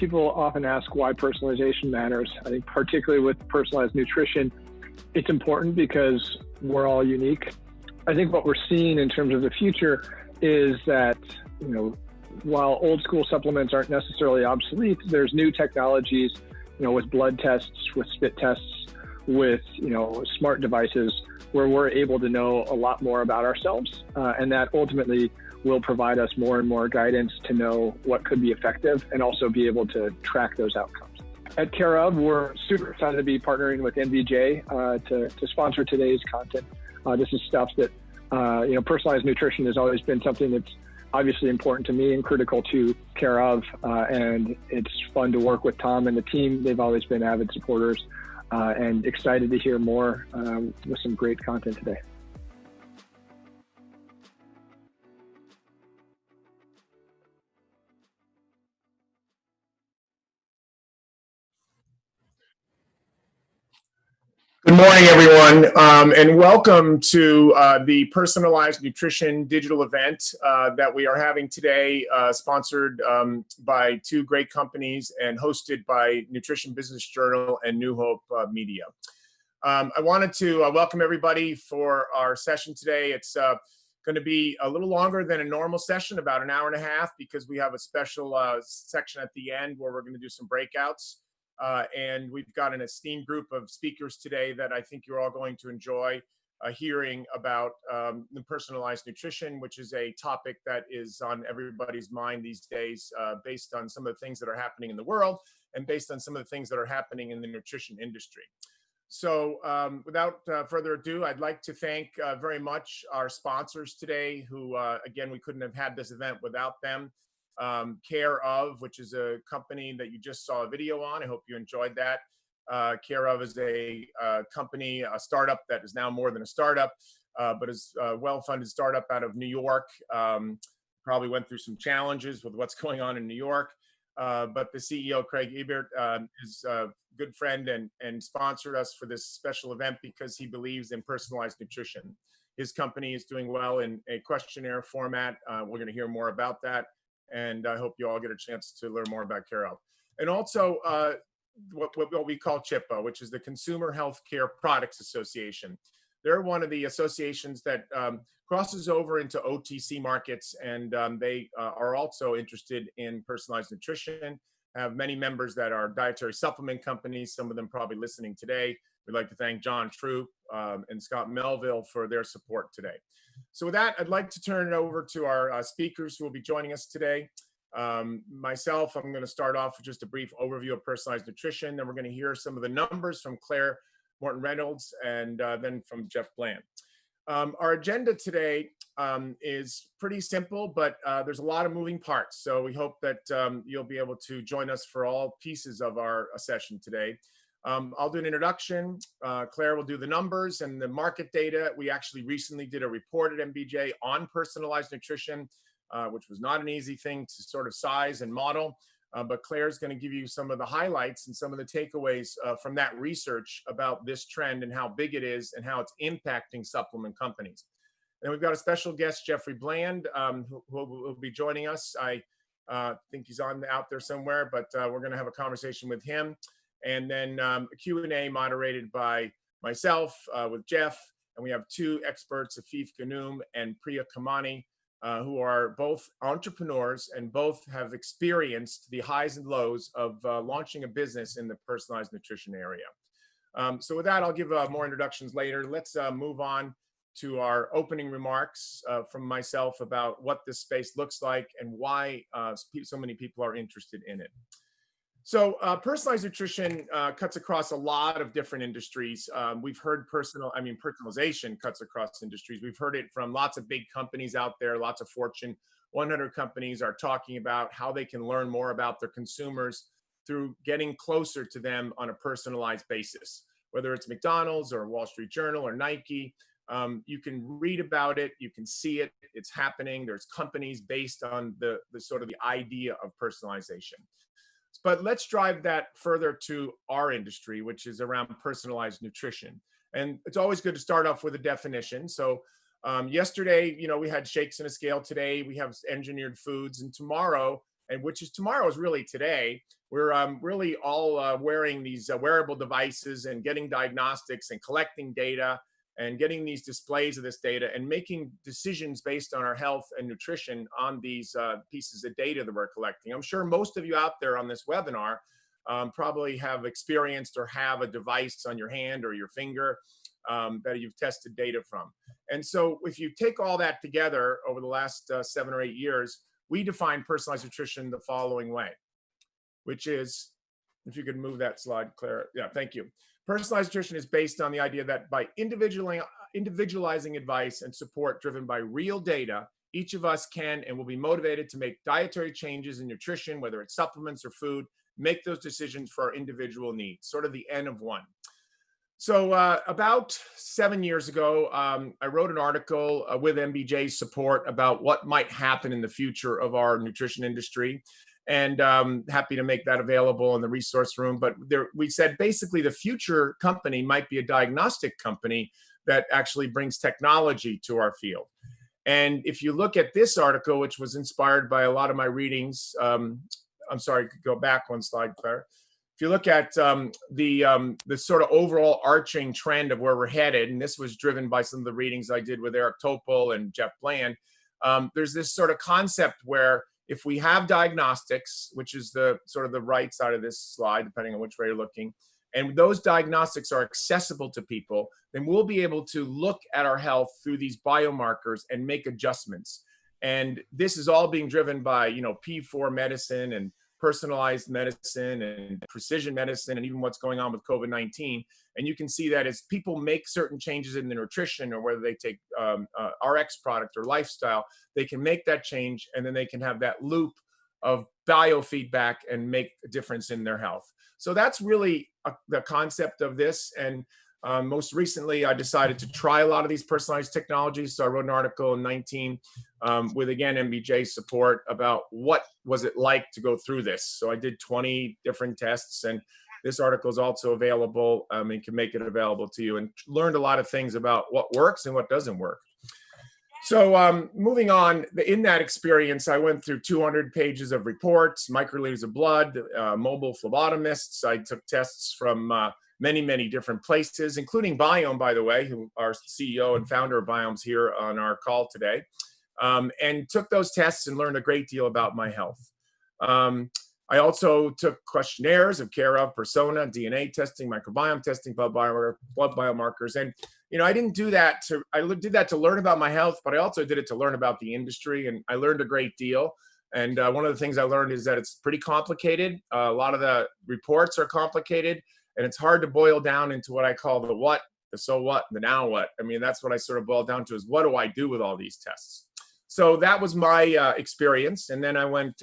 people often ask why personalization matters. I think particularly with personalized nutrition, it's important because we're all unique. I think what we're seeing in terms of the future is that, while old school supplements aren't necessarily obsolete, there's new technologies, with blood tests, with spit tests, with, smart devices where we're able to know a lot more about ourselves. And that ultimately will provide us more and more guidance to know what could be effective and also be able to track those outcomes. At Care of, we're super excited to be partnering with NBJ to sponsor today's content. This is stuff that, personalized nutrition has always been something that's obviously important to me and critical to Care of, and it's fun to work with Tom and the team. They've always been avid supporters, and excited to hear more with some great content today. Good morning, everyone, and welcome to the Personalized Nutrition digital event that we are having today, sponsored by two great companies and hosted by Nutrition Business Journal and New Hope Media. I wanted to welcome everybody for our session today. It's going to be a little longer than a normal session, about an hour and a half, because we have a special section at the end where we're going to do some breakouts. And we've got an esteemed group of speakers today that I think you're all going to enjoy hearing about the personalized nutrition, which is a topic that is on everybody's mind these days, based on some of the things that are happening in the world and based on some of the things that are happening in the nutrition industry. So without further ado, I'd like to thank very much our sponsors today who, again, we couldn't have had this event without them. Care of, which is a company that you just saw a video on. I hope you enjoyed that. Care of is a company, a startup that is now more than a startup, but is a well-funded startup out of New York. Probably went through some challenges with what's going on in New York. But the CEO, Craig Ebert, is a good friend and sponsored us for this special event because he believes in personalized nutrition. His company is doing well in a questionnaire format. We're going to hear more about that. And I hope you all get a chance to learn more about Care of. And also what we call CHIPA, which is the Consumer Healthcare Products Association. They're one of the associations that crosses over into OTC markets, and they are also interested in personalized nutrition, have many members that are dietary supplement companies, some of them probably listening today. We'd like to thank John Troop and Scott Melville for their support today. So with that, I'd like to turn it over to our speakers who will be joining us today. Myself, I'm going to start off with just a brief overview of personalized nutrition. Then we're going to hear some of the numbers from Claire Morton-Reynolds and then from Jeff Bland. Our agenda today is pretty simple, but there's a lot of moving parts. So we hope that you'll be able to join us for all pieces of our session today. I'll do an introduction. Claire will do the numbers and the market data. We actually recently did a report at NBJ on personalized nutrition, which was not an easy thing to sort of size and model. But Claire's going to give you some of the highlights and some of the takeaways from that research about this trend and how big it is and how it's impacting supplement companies. And we've got a special guest, Jeffrey Bland, who will be joining us. I think he's out there somewhere, but we're going to have a conversation with him. And then a Q&A moderated by myself with Jeff. And we have two experts, Afif Ghanum and Priya Kamani, who are both entrepreneurs and both have experienced the highs and lows of launching a business in the personalized nutrition area. So with that, I'll give more introductions later. Let's move on to our opening remarks from myself about what this space looks like and why so many people are interested in it. So personalized nutrition cuts across a lot of different industries. We've heard personalization cuts across industries. We've heard it from lots of big companies out there. Lots of Fortune 100 companies are talking about how they can learn more about their consumers through getting closer to them on a personalized basis. Whether it's McDonald's or Wall Street Journal or Nike, you can read about it, you can see it, it's happening. There's companies based on the sort of the idea of personalization. But let's drive that further to our industry, which is around personalized nutrition. And it's always good to start off with a definition. So yesterday, we had shakes and a scale. Today, we have engineered foods. And tomorrow, and which is tomorrow is really today. We're really all wearing these wearable devices and getting diagnostics and collecting data and getting these displays of this data and making decisions based on our health and nutrition on these pieces of data that we're collecting. I'm sure most of you out there on this webinar probably have experienced or have a device on your hand or your finger that you've tested data from. And so if you take all that together over the last 7 or 8 years, we define personalized nutrition the following way, which is, if you could move that slide, Claire. Yeah, thank you. Personalized nutrition is based on the idea that by individualizing advice and support driven by real data, each of us can and will be motivated to make dietary changes in nutrition, whether it's supplements or food, make those decisions for our individual needs, sort of the N of one. So about 7 years ago, I wrote an article with NBJ's support about what might happen in the future of our nutrition industry. And happy to make that available in the resource room. But we said basically the future company might be a diagnostic company that actually brings technology to our field. And if you look at this article, which was inspired by a lot of my readings, I'm sorry, go back one slide, Claire. If you look at the sort of overall arching trend of where we're headed, and this was driven by some of the readings I did with Eric Topol and Jeff Bland, there's this sort of concept where if we have diagnostics, which is the sort of the right side of this slide, depending on which way you're looking, and those diagnostics are accessible to people, then we'll be able to look at our health through these biomarkers and make adjustments. And this is all being driven by, P4 medicine and personalized medicine and precision medicine, and even what's going on with COVID-19. And you can see that as people make certain changes in their nutrition, or whether they take RX product or lifestyle, they can make that change, and then they can have that loop of biofeedback and make a difference in their health. So that's really the concept of this. And most recently, I decided to try a lot of these personalized technologies. So I wrote an article in 19 with, again, NBJ support about what was it like to go through this. So I did 20 different tests, and this article is also available and can make it available to you, and learned a lot of things about what works and what doesn't work. So moving on, in that experience, I went through 200 pages of reports, microliters of blood, mobile phlebotomists. I took tests from many, many different places, including Biome, by the way, who our CEO and founder of Biome's here on our call today, and took those tests and learned a great deal about my health. I also took questionnaires of care of persona, DNA testing, microbiome testing, blood biomarkers. And, I didn't do that I did that to learn about my health, but I also did it to learn about the industry, and I learned a great deal. And one of the things I learned is that it's pretty complicated. A lot of the reports are complicated, and it's hard to boil down into what I call the what, the so what, the now what. I mean, that's what I sort of boiled down to, is what do I do with all these tests? So that was my experience. And then I went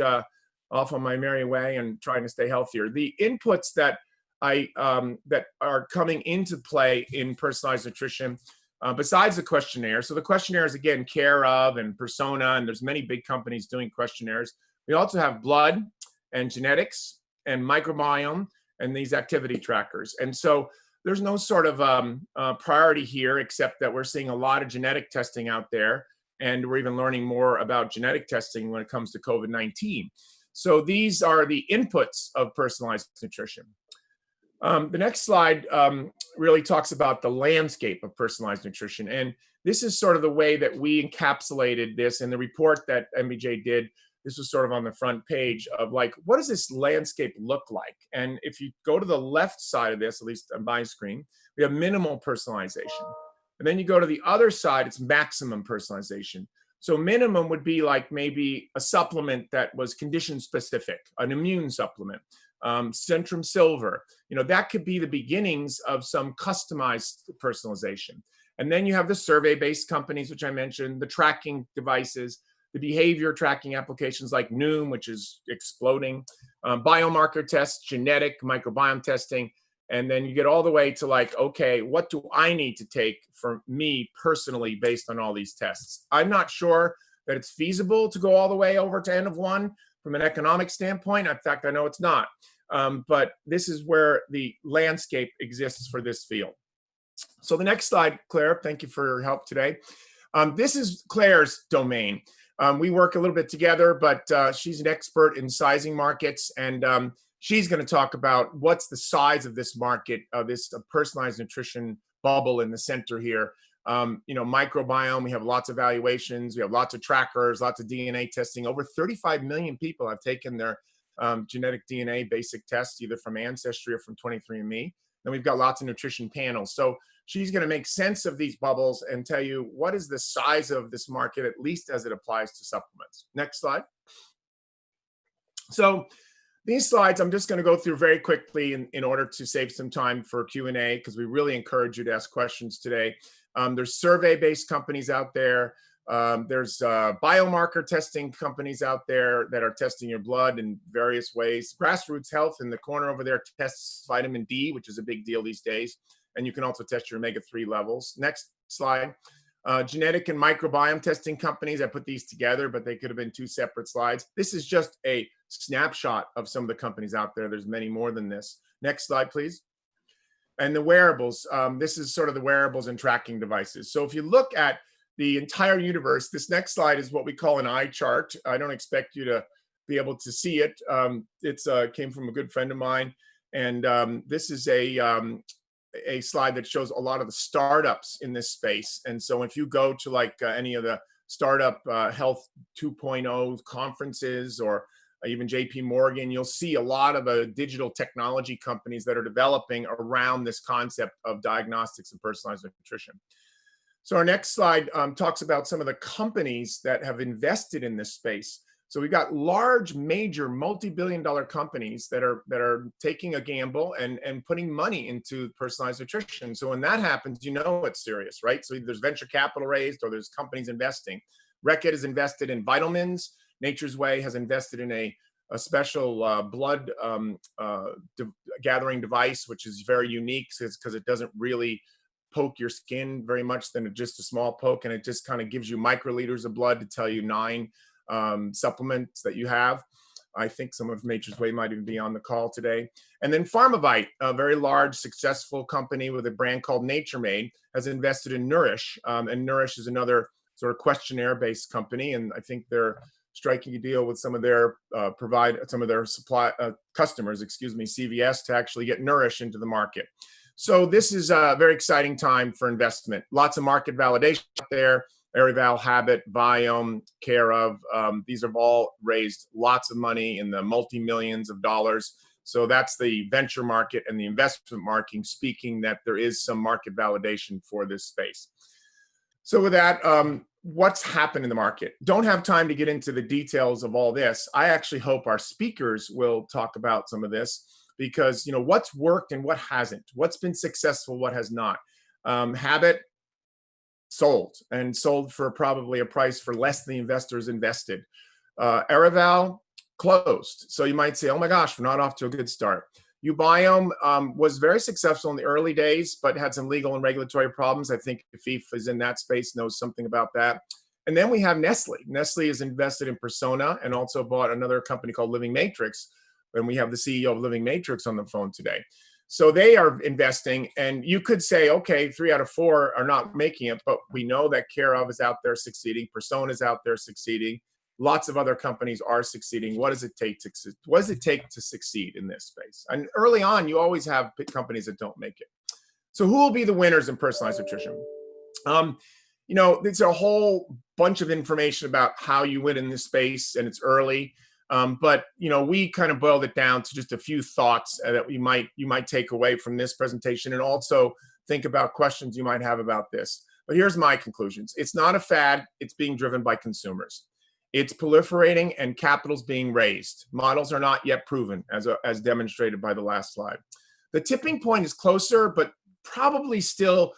off on my merry way and trying to stay healthier. The inputs that that are coming into play in personalized nutrition, besides the questionnaire. So the questionnaire is, again, care of and persona, and there's many big companies doing questionnaires. We also have blood and genetics and microbiome and these activity trackers. And so there's no sort of priority here, except that we're seeing a lot of genetic testing out there, and we're even learning more about genetic testing when it comes to COVID-19. So these are the inputs of personalized nutrition. The next slide really talks about the landscape of personalized nutrition. And this is sort of the way that we encapsulated this in the report that NBJ did. This was sort of on the front page of, like, what does this landscape look like? And if you go to the left side of this, at least on my screen, we have minimal personalization. And then you go to the other side, it's maximum personalization. So minimum would be like maybe a supplement that was condition specific, an immune supplement, Centrum Silver. That could be the beginnings of some customized personalization. And then you have the survey-based companies, which I mentioned, the tracking devices, the behavior tracking applications like Noom, which is exploding, biomarker tests, genetic microbiome testing. And then you get all the way to, like, okay, what do I need to take for me personally based on all these tests? I'm not sure that it's feasible to go all the way over to N of one from an economic standpoint. In fact, I know it's not. But this is where the landscape exists for this field. So the next slide, Claire, thank you for your help today. This is Claire's domain. We work a little bit together, but she's an expert in sizing markets, and she's going to talk about what's the size of this market, this personalized nutrition bubble in the center here. Microbiome, we have lots of valuations, we have lots of trackers, lots of DNA testing. Over 35 million people have taken their genetic DNA basic tests, either from Ancestry or from 23andMe. Then we've got lots of nutrition panels. So she's going to make sense of these bubbles and tell you what is the size of this market, at least as it applies to supplements. Next slide. So these slides, I'm just going to go through very quickly in order to save some time for Q&A, because we really encourage you to ask questions today. There's survey-based companies out there. There's biomarker testing companies out there that are testing your blood in various ways. Grassroots Health in the corner over there tests vitamin D, which is a big deal these days. And you can also test your omega-3 levels. Next slide. Genetic and microbiome testing companies. I put these together, but they could have been two separate slides. This is just a snapshot of some of the companies out there. There's many more than this. Next slide, please. And the wearables. This is sort of the wearables and tracking devices. So if you look at the entire universe, this next slide is what we call an eye chart. I don't expect you to be able to see it. It came from a good friend of mine. And this is a slide that shows a lot of the startups in this space. And so if you go to like any of the startup health 2.0 conferences, or even JP Morgan, you'll see a lot of the digital technology companies that are developing around this concept of diagnostics and personalized nutrition. So our next slide talks about some of the companies that have invested in this space. So we've got large, major, multi-billion-dollar companies that are taking a gamble and putting money into personalized nutrition. So when that happens, you know it's serious, right? So there's venture capital raised, or there's companies investing. Reckitt has invested in Vitamins. Nature's Way has invested in a special blood gathering device, which is very unique because it doesn't really poke your skin very much than just a small poke, and it just kind of gives you microliters of blood to tell you 9 supplements that you have. I think some of Nature's Way might even be on the call today. And then Pharmavite, a very large, successful company with a brand called Nature Made, has invested in Nourish. And Nourish is another sort of questionnaire-based company, and I think they're striking a deal with some of their supply customers, CVS, to actually get Nourish into the market. So this is a very exciting time for investment. Lots of market validation out there. Arival, Habit, Viome, Care of, these have all raised lots of money in the multi-millions of dollars. So that's the venture market and the investment market speaking that there is some market validation for this space. So with that, what's happened in the market? Don't have time to get into the details of all this. I actually hope our speakers will talk about some of this, because what's worked and what hasn't, what's been successful, what has not. Habit sold for probably a price for less than the investors invested. Arival closed. So you might say, oh my gosh, we're not off to a good start. Ubiome was very successful in the early days, but had some legal and regulatory problems. I think Afif is in that space, knows something about that. And then we have Nestle. Nestle is invested in Persona and also bought another company called Living Matrix. And we have the CEO of Living Matrix on the phone today. So they are investing, and you could say, okay, 3 out of 4 are not making it, but we know that Care of is out there succeeding. Persona is out there succeeding. Lots of other companies are succeeding. What does it take to succeed in this space? And early on, you always have companies that don't make it. So who will be the winners in personalized nutrition? There's a whole bunch of information about how you win in this space, and it's early. But we kind of boiled it down to just a few thoughts that you might take away from this presentation, and also think about questions you might have about this. But here's my conclusions. It's not a fad. It's being driven by consumers. It's proliferating, and capital's being raised. Models are not yet proven, as demonstrated by the last slide. The tipping point is closer, but probably still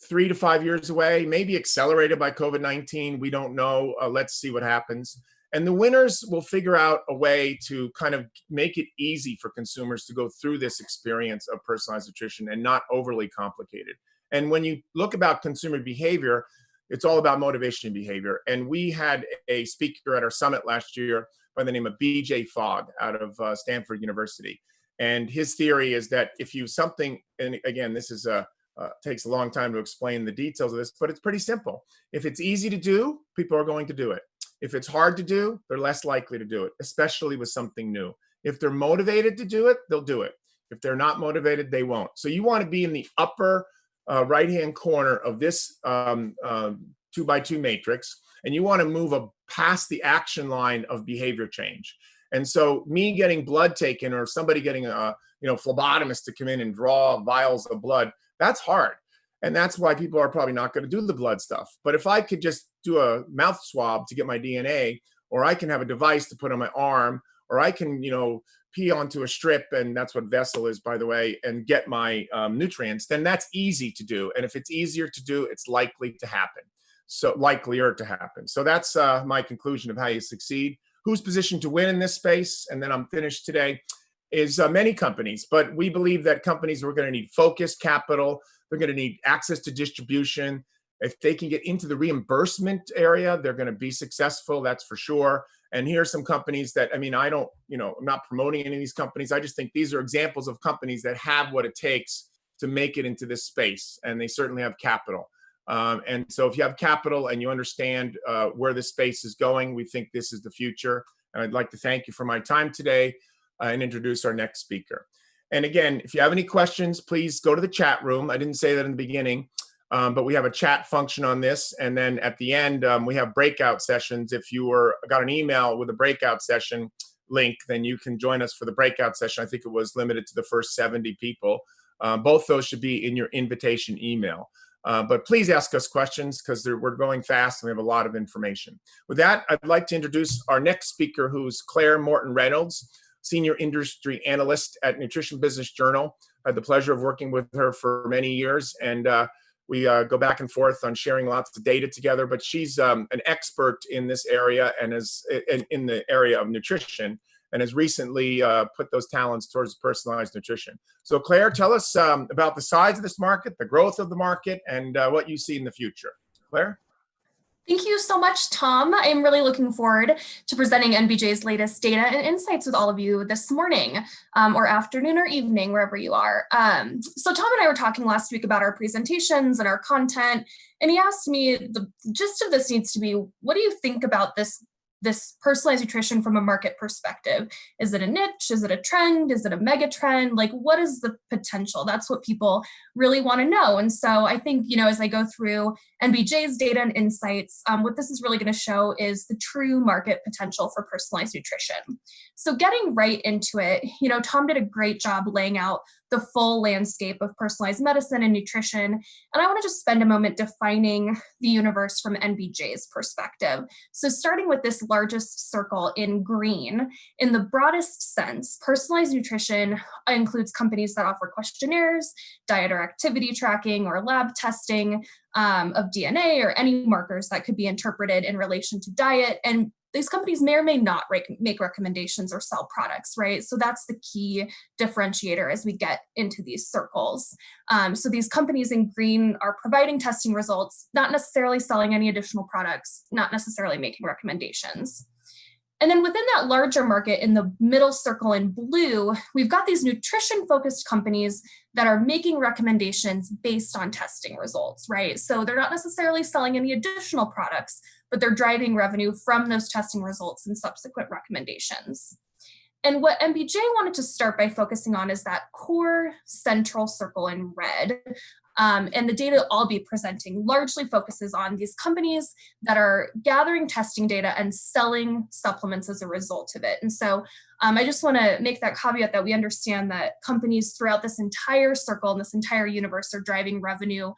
3 to 5 years away, maybe accelerated by COVID-19. We don't know. Let's see what happens. And the winners will figure out a way to kind of make it easy for consumers to go through this experience of personalized nutrition and not overly complicated. And when you look about consumer behavior, it's all about motivation and behavior. And we had a speaker at our summit last year by the name of BJ Fogg out of Stanford University. And his theory is that if you something, and again, this is takes a long time to explain the details of this, but it's pretty simple. If it's easy to do, people are going to do it. If it's hard to do, they're less likely to do it, especially with something new. If they're motivated to do it, they'll do it. If they're not motivated, they won't. So you want to be in the upper right-hand corner of this 2x2 matrix, and you want to move past the action line of behavior change. And so me getting blood taken, or somebody getting a phlebotomist to come in and draw vials of blood, that's hard. And that's why people are probably not going to do the blood stuff. But if I could just do a mouth swab to get my DNA, or I can have a device to put on my arm, or I can, pee onto a strip, and that's what vessel is, by the way, and get my nutrients, then that's easy to do. And if it's easier to do, it's likely to happen. So likelier to happen. So that's my conclusion of how you succeed. Who's positioned to win in this space? And then I'm finished today. Is many companies, but we believe that companies are going to need focused capital. They're going to need access to distribution. If they can get into the reimbursement area, they're going to be successful. That's for sure. And here are some companies that, I'm not promoting any of these companies. I just think these are examples of companies that have what it takes to make it into this space. And they certainly have capital. And so if you have capital and you understand where this space is going, we think this is the future. And I'd like to thank you for my time today and introduce our next speaker. And again, if you have any questions, please go to the chat room. I didn't say that in the beginning, but we have a chat function on this. And then at the end, we have breakout sessions. If you got an email with a breakout session link, then you can join us for the breakout session. I think it was limited to the first 70 people. Both those should be in your invitation email. But please ask us questions, because we're going fast and we have a lot of information. With that, I'd like to introduce our next speaker, who's Claire Morton Reynolds, Senior Industry Analyst at Nutrition Business Journal. I had the pleasure of working with her for many years, and we go back and forth on sharing lots of data together. But she's an expert in this area and is in the area of nutrition, and has recently put those talents towards personalized nutrition. So Claire, tell us about the size of this market, the growth of the market, and what you see in the future. Claire? Thank you so much, Tom. I am really looking forward to presenting NBJ's latest data and insights with all of you this morning, or afternoon or evening, wherever you are. So Tom and I were talking last week about our presentations and our content, and he asked me, the gist of this needs to be, what do you think about this personalized nutrition from a market perspective? Is it a niche? Is it a trend? Is it a mega trend? Like, what is the potential? That's what people really want to know. And so I think, as I go through NBJ's data and insights, what this is really going to show is the true market potential for personalized nutrition. So getting right into it, Tom did a great job laying out the full landscape of personalized medicine and nutrition. And I want to just spend a moment defining the universe from NBJ's perspective. So starting with this largest circle in green, in the broadest sense, personalized nutrition includes companies that offer questionnaires, diet or activity tracking, or lab testing of DNA or any markers that could be interpreted in relation to diet. And these companies may or may not make recommendations or sell products, right? So that's the key differentiator as we get into these circles. So these companies in green are providing testing results, not necessarily selling any additional products, not necessarily making recommendations. And then within that larger market in the middle circle in blue, we've got these nutrition-focused companies that are making recommendations based on testing results, right? So they're not necessarily selling any additional products, but they're driving revenue from those testing results and subsequent recommendations. And what NBJ wanted to start by focusing on is that core central circle in red. And the data I'll be presenting largely focuses on these companies that are gathering testing data and selling supplements as a result of it. And so I just want to make that caveat that we understand that companies throughout this entire circle and this entire universe are driving revenue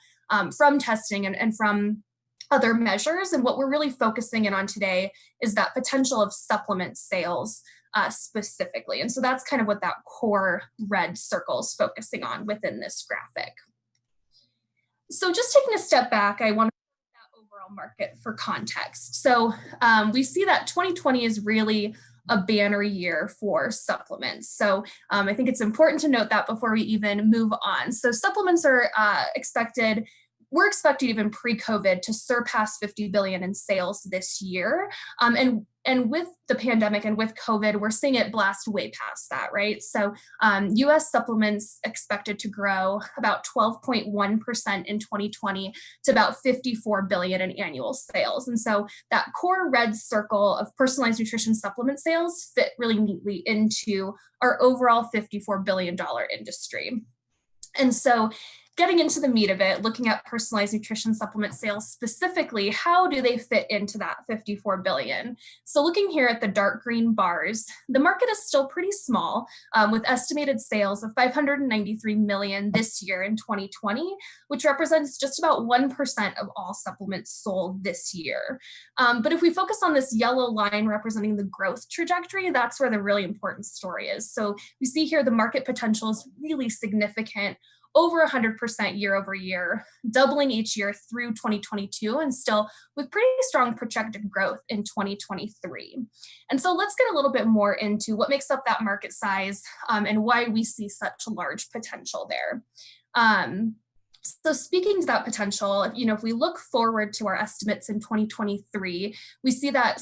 from testing and from other measures. And what we're really focusing in on today is that potential of supplement sales specifically. And so that's kind of what that core red circle is focusing on within this graphic. So just taking a step back, I want to put that overall market for context. So we see that 2020 is really a banner year for supplements. So I think it's important to note that before we even move on. So supplements are expected we're expecting even pre-COVID to surpass 50 billion in sales this year. And with the pandemic and with COVID, we're seeing it blast way past that, right? So US supplements expected to grow about 12.1% in 2020 to about 54 billion in annual sales. And so that core red circle of personalized nutrition supplement sales fit really neatly into our overall $54 billion industry. And so getting into the meat of it, looking at personalized nutrition supplement sales specifically, how do they fit into that 54 billion? So looking here at the dark green bars, the market is still pretty small, with estimated sales of 593 million this year in 2020, which represents just about 1% of all supplements sold this year. But if we focus on this yellow line representing the growth trajectory, that's where the really important story is. So we see here the market potential is really significant, over 100% year over year, doubling each year through 2022, and still with pretty strong projected growth in 2023. And so let's get a little bit more into what makes up that market size and why we see such large potential there. So speaking to that potential, if we look forward to our estimates in 2023, we see that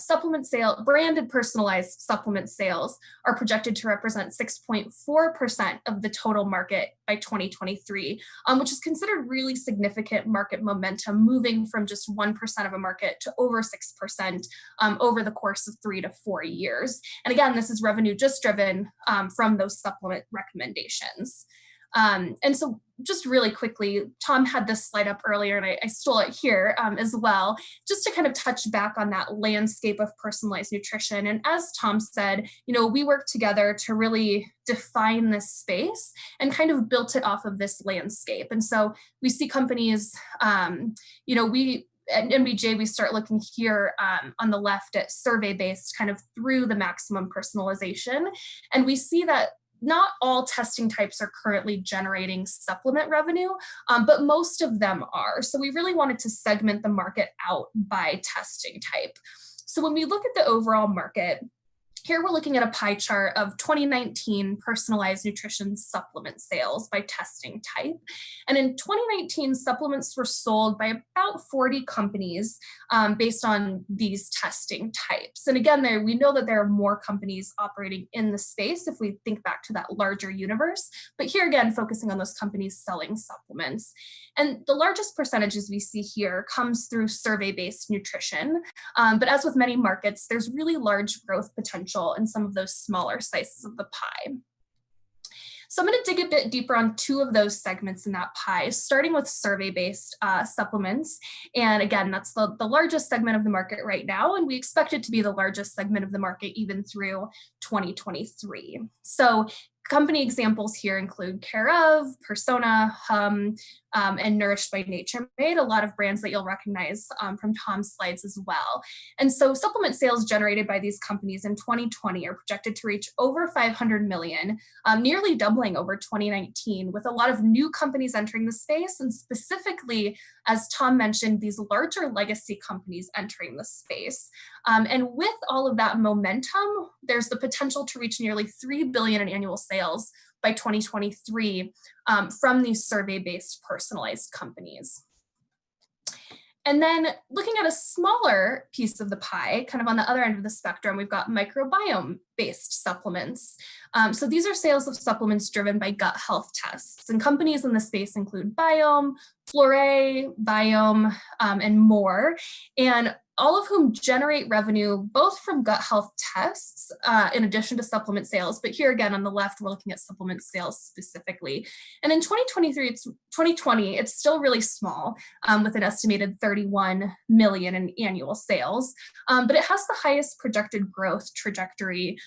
branded personalized supplement sales are projected to represent 6.4% of the total market by 2023, which is considered really significant market momentum, moving from just 1% of a market to over 6% over the course of 3 to 4 years. And again, this is revenue just driven from those supplement recommendations. And so just really quickly, Tom had this slide up earlier and I stole it here as well, just to kind of touch back on that landscape of personalized nutrition. And as Tom said, we work together to really define this space and kind of built it off of this landscape. And so we see companies, at NBJ, we start looking here on the left at survey-based kind of through the maximum personalization. And we see that not all testing types are currently generating supplement revenue, but most of them are. So we really wanted to segment the market out by testing type. So when we look at the overall market, here we're looking at a pie chart of 2019 personalized nutrition supplement sales by testing type. And in 2019, supplements were sold by about 40 companies based on these testing types. And again, we know that there are more companies operating in the space if we think back to that larger universe. But here again, focusing on those companies selling supplements. And the largest percentages we see here comes through survey-based nutrition. But as with many markets, there's really large growth potential in some of those smaller slices of the pie. So I'm going to dig a bit deeper on two of those segments in that pie, starting with survey-based supplements. And again, that's the largest segment of the market right now, and we expect it to be the largest segment of the market even through 2023. So company examples here include Care of, Persona, Hum, and Nourished by Nature Made, a lot of brands that you'll recognize from Tom's slides as well. And so supplement sales generated by these companies in 2020 are projected to reach over 500 million, nearly doubling over 2019, with a lot of new companies entering the space, and specifically, as Tom mentioned, these larger legacy companies entering the space. And with all of that momentum, there's the potential to reach nearly 3 billion in annual sales by 2023 from these survey-based personalized companies. And then looking at a smaller piece of the pie, kind of on the other end of the spectrum, we've got microbiome-based supplements. So these are sales of supplements driven by gut health tests. And companies in the space include Biome, Flore, Biome, and more. And all of whom generate revenue both from gut health tests in addition to supplement sales. But here again, on the left, we're looking at supplement sales specifically. And in 2020, it's still really small with an estimated 31 million in annual sales. But it has the highest projected growth trajectory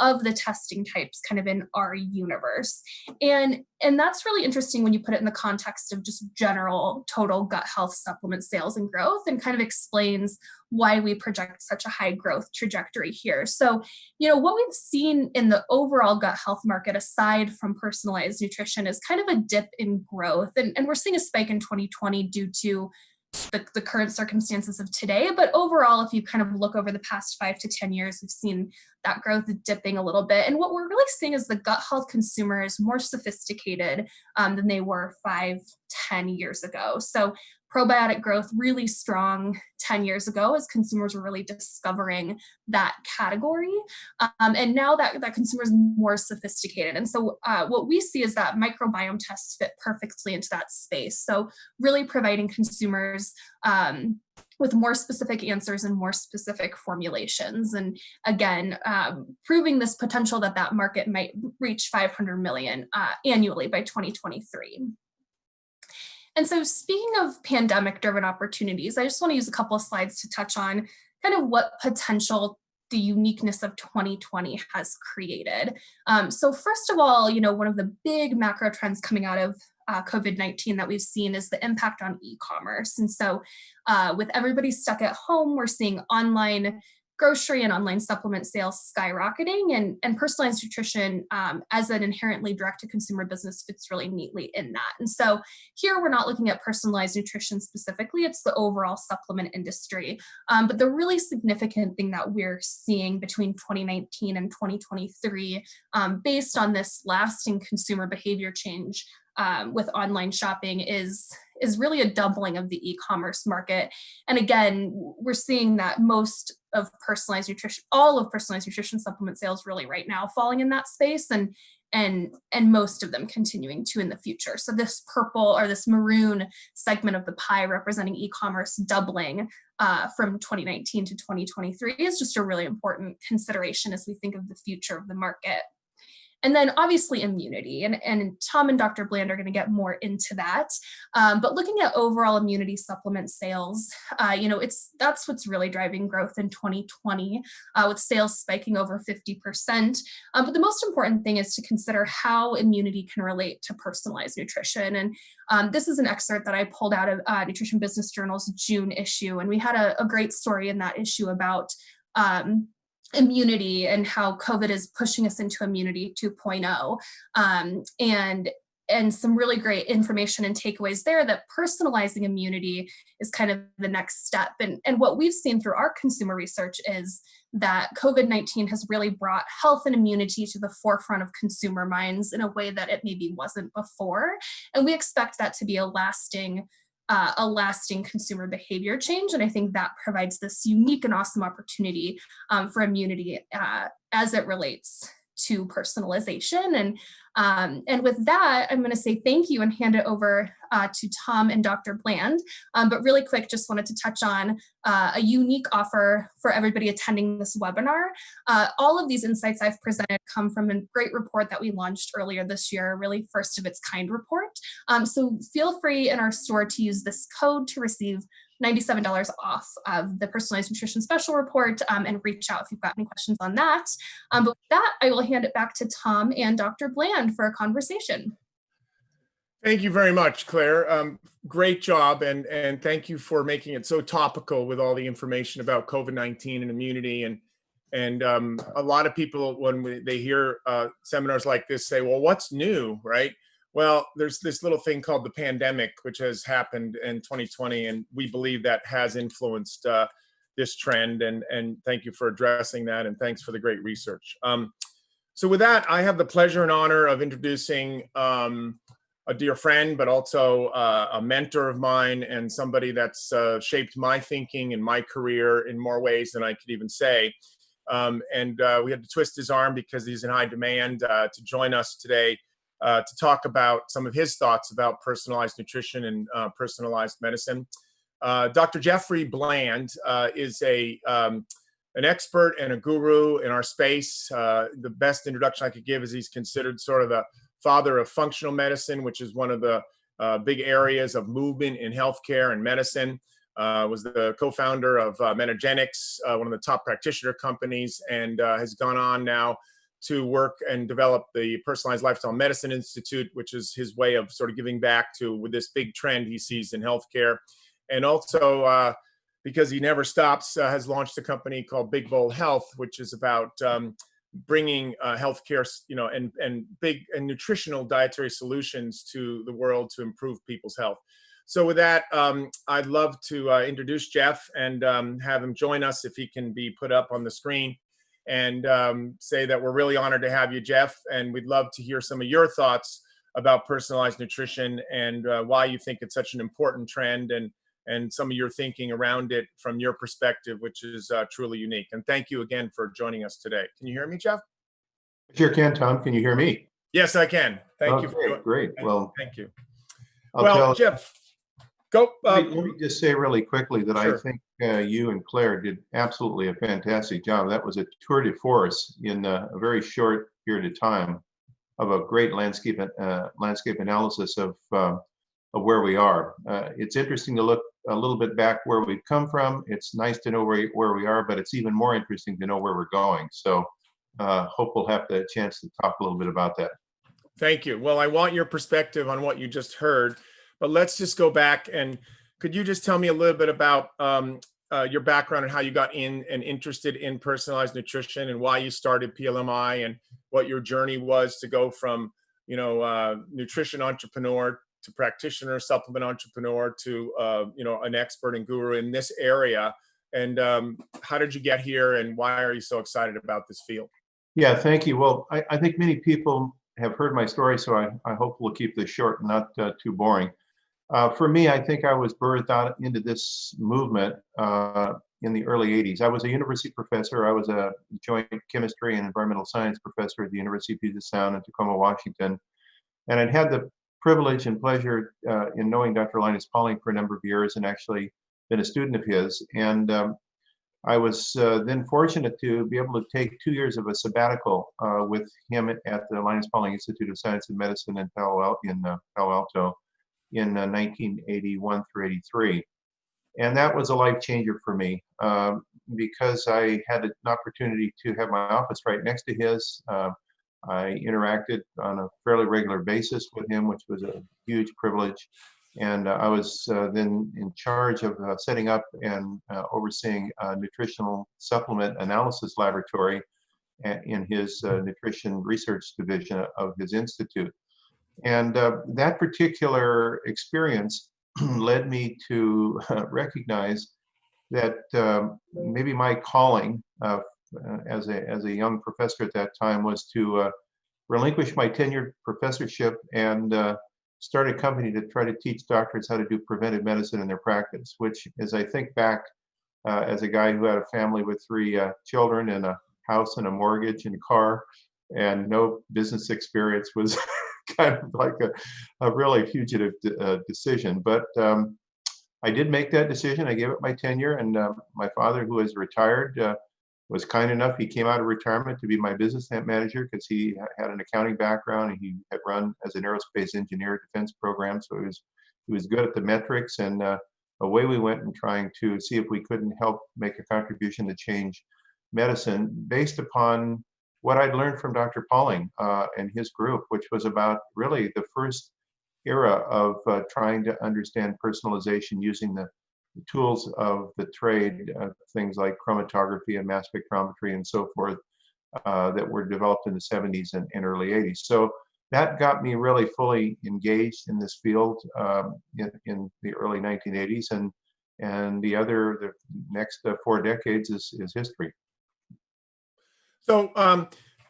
of the testing types kind of in our universe. And that's really interesting when you put it in the context of just general total gut health supplement sales and growth, and kind of explains why we project such a high growth trajectory here. So, what we've seen in the overall gut health market, aside from personalized nutrition, is kind of a dip in growth. And we're seeing a spike in 2020 due to the current circumstances of today. But overall, if you kind of look over the past 5 to 10 years, we've seen that growth dipping a little bit. And what we're really seeing is the gut health consumer is more sophisticated than they were 5, 10 years ago. So probiotic growth really strong 10 years ago as consumers were really discovering that category. And now that consumers are more sophisticated. And so what we see is that microbiome tests fit perfectly into that space. So really providing consumers with more specific answers and more specific formulations. And again, proving this potential that market might reach 500 million annually by 2023. And so speaking of pandemic-driven opportunities, I just want to use a couple of slides to touch on kind of what potential the uniqueness of 2020 has created. So first of all, one of the big macro trends coming out of COVID-19 that we've seen is the impact on e-commerce. And so with everybody stuck at home, we're seeing online grocery and online supplement sales skyrocketing, and personalized nutrition as an inherently direct-to-consumer business fits really neatly in that. And so here we're not looking at personalized nutrition specifically, it's the overall supplement industry. But the really significant thing that we're seeing between 2019 and 2023, based on this lasting consumer behavior change with online shopping is really a doubling of the e-commerce market. And again, we're seeing that most of personalized nutrition, all of personalized nutrition supplement sales really right now falling in that space, and most of them continuing to in the future. So this purple or this maroon segment of the pie representing e-commerce doubling from 2019 to 2023 is just a really important consideration as we think of the future of the market. And then obviously immunity, and Tom and Dr. Bland are going to get more into that. But looking at overall immunity supplement sales, that's what's really driving growth in 2020, with sales spiking over 50%. But the most important thing is to consider how immunity can relate to personalized nutrition. And this is an excerpt that I pulled out of Nutrition Business Journal's June issue, and we had a great story in that issue about immunity and how COVID is pushing us into immunity 2.0, and some really great information and takeaways there that personalizing immunity is kind of the next step. And what we've seen through our consumer research is that COVID-19 has really brought health and immunity to the forefront of consumer minds in a way that it maybe wasn't before. And we expect that to be a lasting consumer behavior change. And I think that provides this unique and awesome opportunity for immunity as it relates to personalization. And with that, I'm going to say thank you and hand it over to Tom and Dr. Bland. But really quick, just wanted to touch on a unique offer for everybody attending this webinar. All of these insights I've presented come from a great report that we launched earlier this year, a really first of its kind report. So feel free in our store to use this code to receive $97 off of the personalized nutrition special report, and reach out if you've got any questions on that. But with that, I will hand it back to Tom and Dr. Bland for a conversation. Thank you very much, Claire. Great job, and thank you for making it so topical with all the information about COVID-19 and immunity. And a lot of people, when they hear seminars like this, say, well, what's new, right? Well, there's this little thing called the pandemic, which has happened in 2020, and we believe that has influenced this trend. And thank you for addressing that, and thanks for the great research. So with that, I have the pleasure and honor of introducing a dear friend, but also a mentor of mine, and somebody that's shaped my thinking and my career in more ways than I could even say. And we had to twist his arm because he's in high demand to join us today to talk about some of his thoughts about personalized nutrition and personalized medicine. Dr. Jeffrey Bland is an expert and a guru in our space. The best introduction I could give is he's considered sort of the father of functional medicine, which is one of the big areas of movement in healthcare and medicine. Was the co-founder of Metagenics, one of the top practitioner companies, and has gone on now to work and develop the Personalized Lifestyle Medicine Institute, which is his way of sort of giving back to with this big trend he sees in healthcare. And also, because he never stops, has launched a company called Big Bold Health, which is about bringing healthcare, and big and nutritional dietary solutions to the world to improve people's health. So with that, I'd love to introduce Jeff and have him join us if he can be put up on the screen, and say that we're really honored to have you, Jeff, and we'd love to hear some of your thoughts about personalized nutrition and why you think it's such an important trend and some of your thinking around it from your perspective, which is truly unique. And thank you again for joining us today. Can you hear me, Jeff? Sure can, Tom. Can you hear me? Yes, I can. Thank you. Okay, great. Well, thank you. I'll Jeff, go. let me just say really quickly that Sure. I think you and Claire did absolutely a fantastic job. That was a tour de force in a very short period of time of a great landscape analysis of where we are. It's interesting to look a little bit back where we've come from. It's nice to know where we are, but it's even more interesting to know where we're going. So hope we'll have the chance to talk a little bit about that. Thank you. Well, I want your perspective on what you just heard, but let's just go back and could you just tell me a little bit about your background and how you got in and interested in personalized nutrition and why you started PLMI and what your journey was to go from, nutrition entrepreneur to practitioner, supplement entrepreneur to, an expert and guru in this area. And how did you get here and why are you so excited about this field? Yeah, thank you. Well, I think many people have heard my story, so I hope we'll keep this short and not too boring. For me, I think I was birthed out into this movement in the early 80s. I was a university professor. I was a joint chemistry and environmental science professor at the University of Puget Sound in Tacoma, Washington. And I'd had the privilege and pleasure in knowing Dr. Linus Pauling for a number of years and actually been a student of his. And I was then fortunate to be able to take 2 years of a sabbatical with him at the Linus Pauling Institute of Science and Medicine in Palo Alto in 1981 through 83. And that was a life changer for me because I had an opportunity to have my office right next to his. I interacted on a fairly regular basis with him, which was a huge privilege. And I was then in charge of setting up and overseeing a nutritional supplement analysis laboratory in his nutrition research division of his institute. And that particular experience led me to recognize that maybe my calling as a young professor at that time was to relinquish my tenured professorship and start a company to try to teach doctors how to do preventive medicine in their practice, which as I think back as a guy who had a family with 3 children and a house and a mortgage and a car and no business experience was kind of like a really fugitive decision. But I did make that decision. I gave up my tenure and my father, who is retired, was kind enough. He came out of retirement to be my business manager because he had an accounting background and he had run as an aerospace engineer defense program. So he was good at the metrics and away we went in trying to see if we couldn't help make a contribution to change medicine based upon what I'd learned from Dr. Pauling and his group, which was about really the first era of trying to understand personalization using the tools of the trade, things like chromatography and mass spectrometry and so forth that were developed in the 70s and early 80s. So that got me really fully engaged in this field in the early 1980s, and the next 4 decades is history. So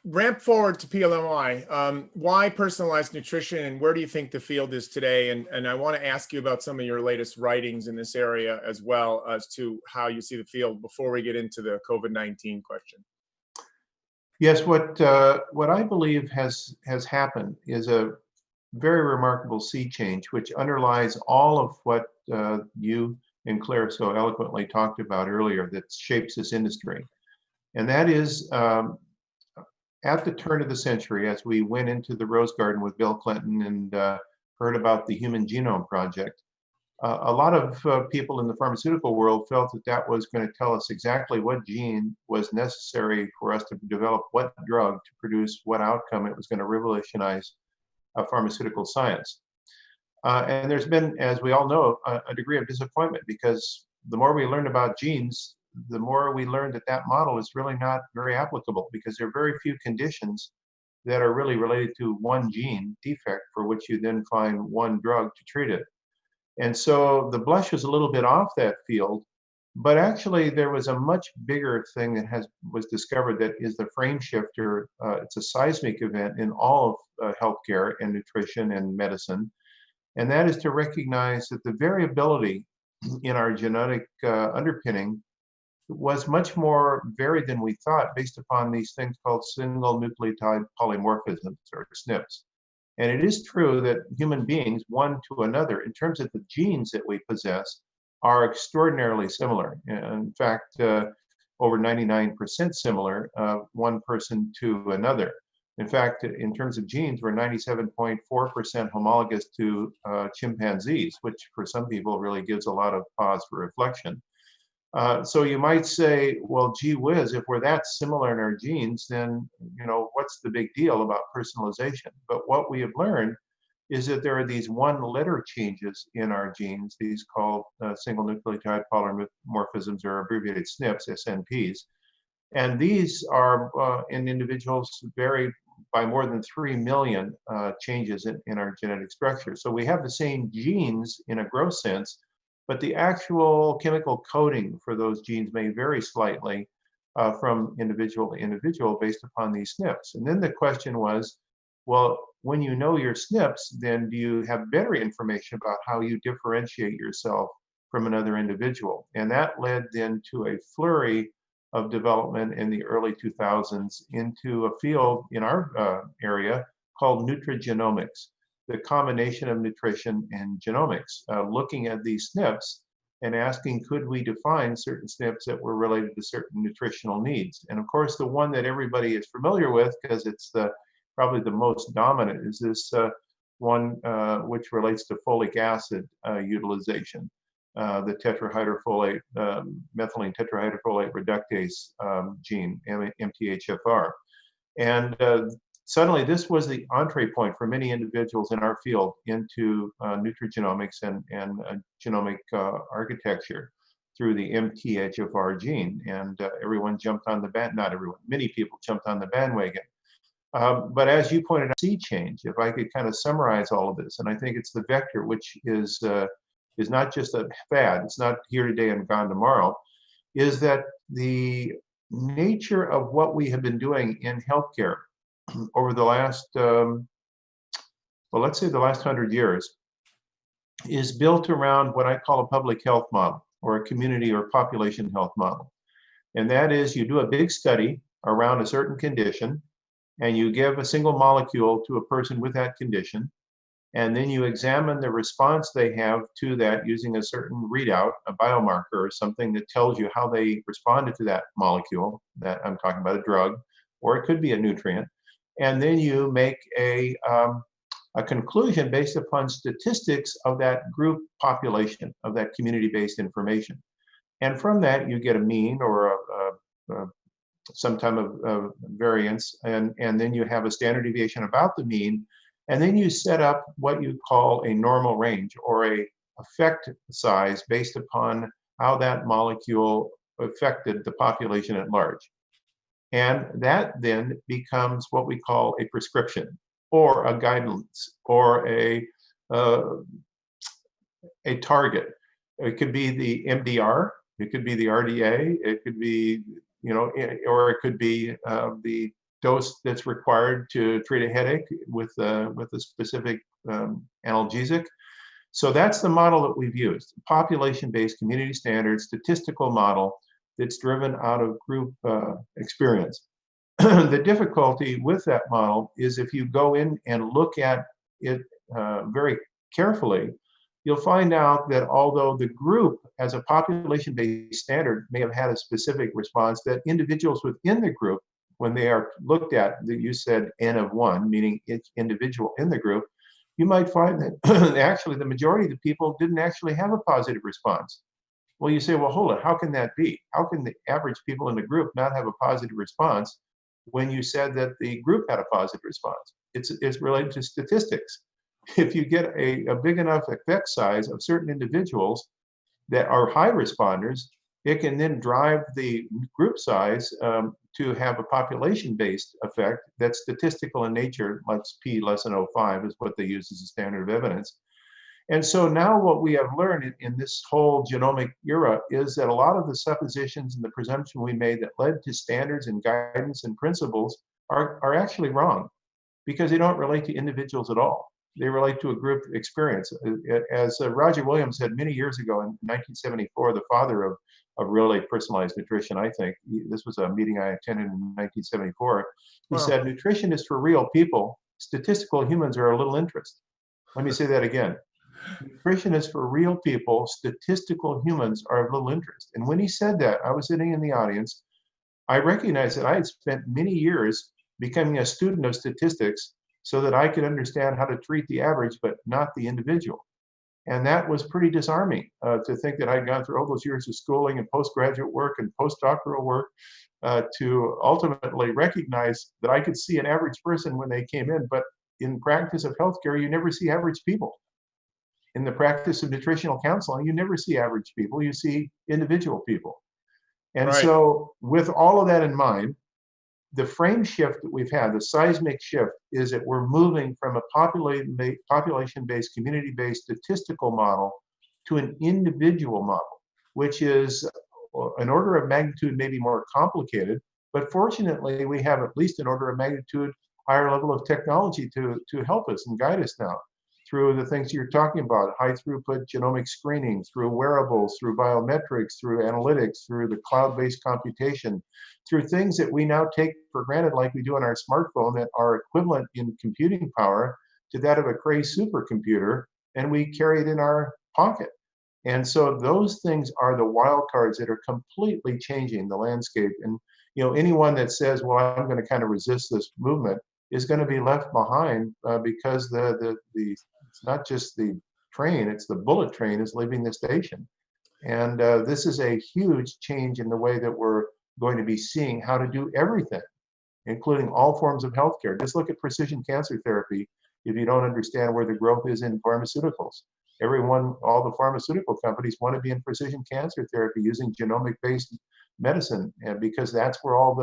ramp forward to PLMI. Why personalized nutrition and where do you think the field is today? And I want to ask you about some of your latest writings in this area as well as to how you see the field before we get into the COVID-19 question. Yes, what I believe has happened is a very remarkable sea change, which underlies all of what you and Claire so eloquently talked about earlier that shapes this industry. And that is at the turn of the century, as we went into the Rose Garden with Bill Clinton and heard about the Human Genome Project, a lot of people in the pharmaceutical world felt that that was going to tell us exactly what gene was necessary for us to develop what drug to produce what outcome. It was going to revolutionize pharmaceutical science. And there's been, as we all know, a degree of disappointment because the more we learned about genes, the more we learned that that model is really not very applicable because there are very few conditions that are really related to one gene defect for which you then find one drug to treat it. And so the blush was a little bit off that field But actually, there was a much bigger thing that was discovered that is the frame shifter. It's a seismic event in all of healthcare and nutrition and medicine, and that is to recognize that the variability in our genetic underpinning was much more varied than we thought, based upon these things called single nucleotide polymorphisms, or SNPs. And it is true that human beings, one to another, in terms of the genes that we possess, are extraordinarily similar. In fact, over 99% similar, one person to another. In fact, in terms of genes, we're 97.4% homologous to chimpanzees, which for some people really gives a lot of pause for reflection. So you might say, well, gee whiz, if we're that similar in our genes, then, what's the big deal about personalization? But what we have learned is that there are these one letter changes in our genes, these called single nucleotide polymorphisms, or abbreviated SNPs, SNPs. And these are, in individuals, vary by more than 3 million changes in our genetic structure. So we have the same genes in a gross sense, but the actual chemical coding for those genes may vary slightly from individual to individual based upon these SNPs. And then the question was, well, when you know your SNPs, then do you have better information about how you differentiate yourself from another individual? And that led then to a flurry of development in the early 2000s into a field in our area called nutrigenomics, the combination of nutrition and genomics, looking at these SNPs and asking, could we define certain SNPs that were related to certain nutritional needs? And of course, the one that everybody is familiar with, because it's probably the most dominant, is this one which relates to folic acid utilization, the tetrahydrofolate, methylene tetrahydrofolate reductase gene, MTHFR. And suddenly, this was the entree point for many individuals in our field into nutrigenomics and genomic architecture through the MTHFR gene. And everyone jumped on the not everyone, many people jumped on the bandwagon. But as you pointed out, sea change, if I could kind of summarize all of this, and I think it's the vector, which is not just a fad, it's not here today and gone tomorrow, is that the nature of what we have been doing in healthcare over the last, let's say the last 100 years, is built around what I call a public health model, or a community or population health model. And that is, you do a big study around a certain condition, and you give a single molecule to a person with that condition, and then you examine the response they have to that using a certain readout, a biomarker, or something that tells you how they responded to that molecule, that I'm talking about a drug, or it could be a nutrient. And then you make a conclusion based upon statistics of that group population, of that community-based information. And from that, you get a mean or some type of variance, and then you have a standard deviation about the mean, and then you set up what you call a normal range, or a effect size, based upon how that molecule affected the population at large. And that then becomes what we call a prescription, or a guidance, or a target. It could be the MDR, it could be the RDA, it could be, or it could be the dose that's required to treat a headache with a specific analgesic. So that's the model that we've used: population-based, community standard, statistical model that's driven out of group experience. The difficulty with that model is, if you go in and look at it very carefully, you'll find out that although the group as a population-based standard may have had a specific response, that individuals within the group, when they are looked at, that you said N of 1, meaning each individual in the group, you might find that actually the majority of the people didn't actually have a positive response. Well, you say, well, hold on, how can that be? How can the average people in the group not have a positive response when you said that the group had a positive response? It's related to statistics. If you get a big enough effect size of certain individuals that are high responders, it can then drive the group size to have a population-based effect that's statistical in nature, like p less than 0.05 is what they use as a standard of evidence. And so now what we have learned in this whole genomic era is that a lot of the suppositions and the presumption we made that led to standards and guidance and principles are actually wrong, because they don't relate to individuals at all. They relate to a group experience. As Roger Williams said many years ago in 1974, the father of really personalized nutrition, I think, this was a meeting I attended in 1974, he said, nutrition is for real people. Statistical humans are a little interest. Let me say that again. Nutrition is for real people. Statistical humans are of little interest. And when he said that, I was sitting in the audience. I recognized that I had spent many years becoming a student of statistics so that I could understand how to treat the average, but not the individual. And that was pretty disarming to think that I'd gone through all those years of schooling and postgraduate work and postdoctoral work to ultimately recognize that I could see an average person when they came in, but in practice of healthcare, you never see average people. In the practice of nutritional counseling, you never see average people, you see individual people. And so with all of that in mind, the frame shift that we've had, the seismic shift, is that we're moving from a population-based, community-based statistical model to an individual model, which is an order of magnitude maybe more complicated, but fortunately we have at least an order of magnitude higher level of technology to help us and guide us now through the things you're talking about, high throughput genomic screening, through wearables, through biometrics, through analytics, through the cloud-based computation, through things that we now take for granted like we do on our smartphone that are equivalent in computing power to that of a Cray supercomputer, and we carry it in our pocket. And so those things are the wild cards that are completely changing the landscape. And anyone that says, well, I'm going to kind of resist this movement is going to be left behind because it's not just the train, it's the bullet train is leaving the station. And this is a huge change in the way that we're going to be seeing how to do everything, including all forms of healthcare. Just look at precision cancer therapy if you don't understand where the growth is in pharmaceuticals. All the pharmaceutical companies want to be in precision cancer therapy using genomic-based medicine, and because that's where all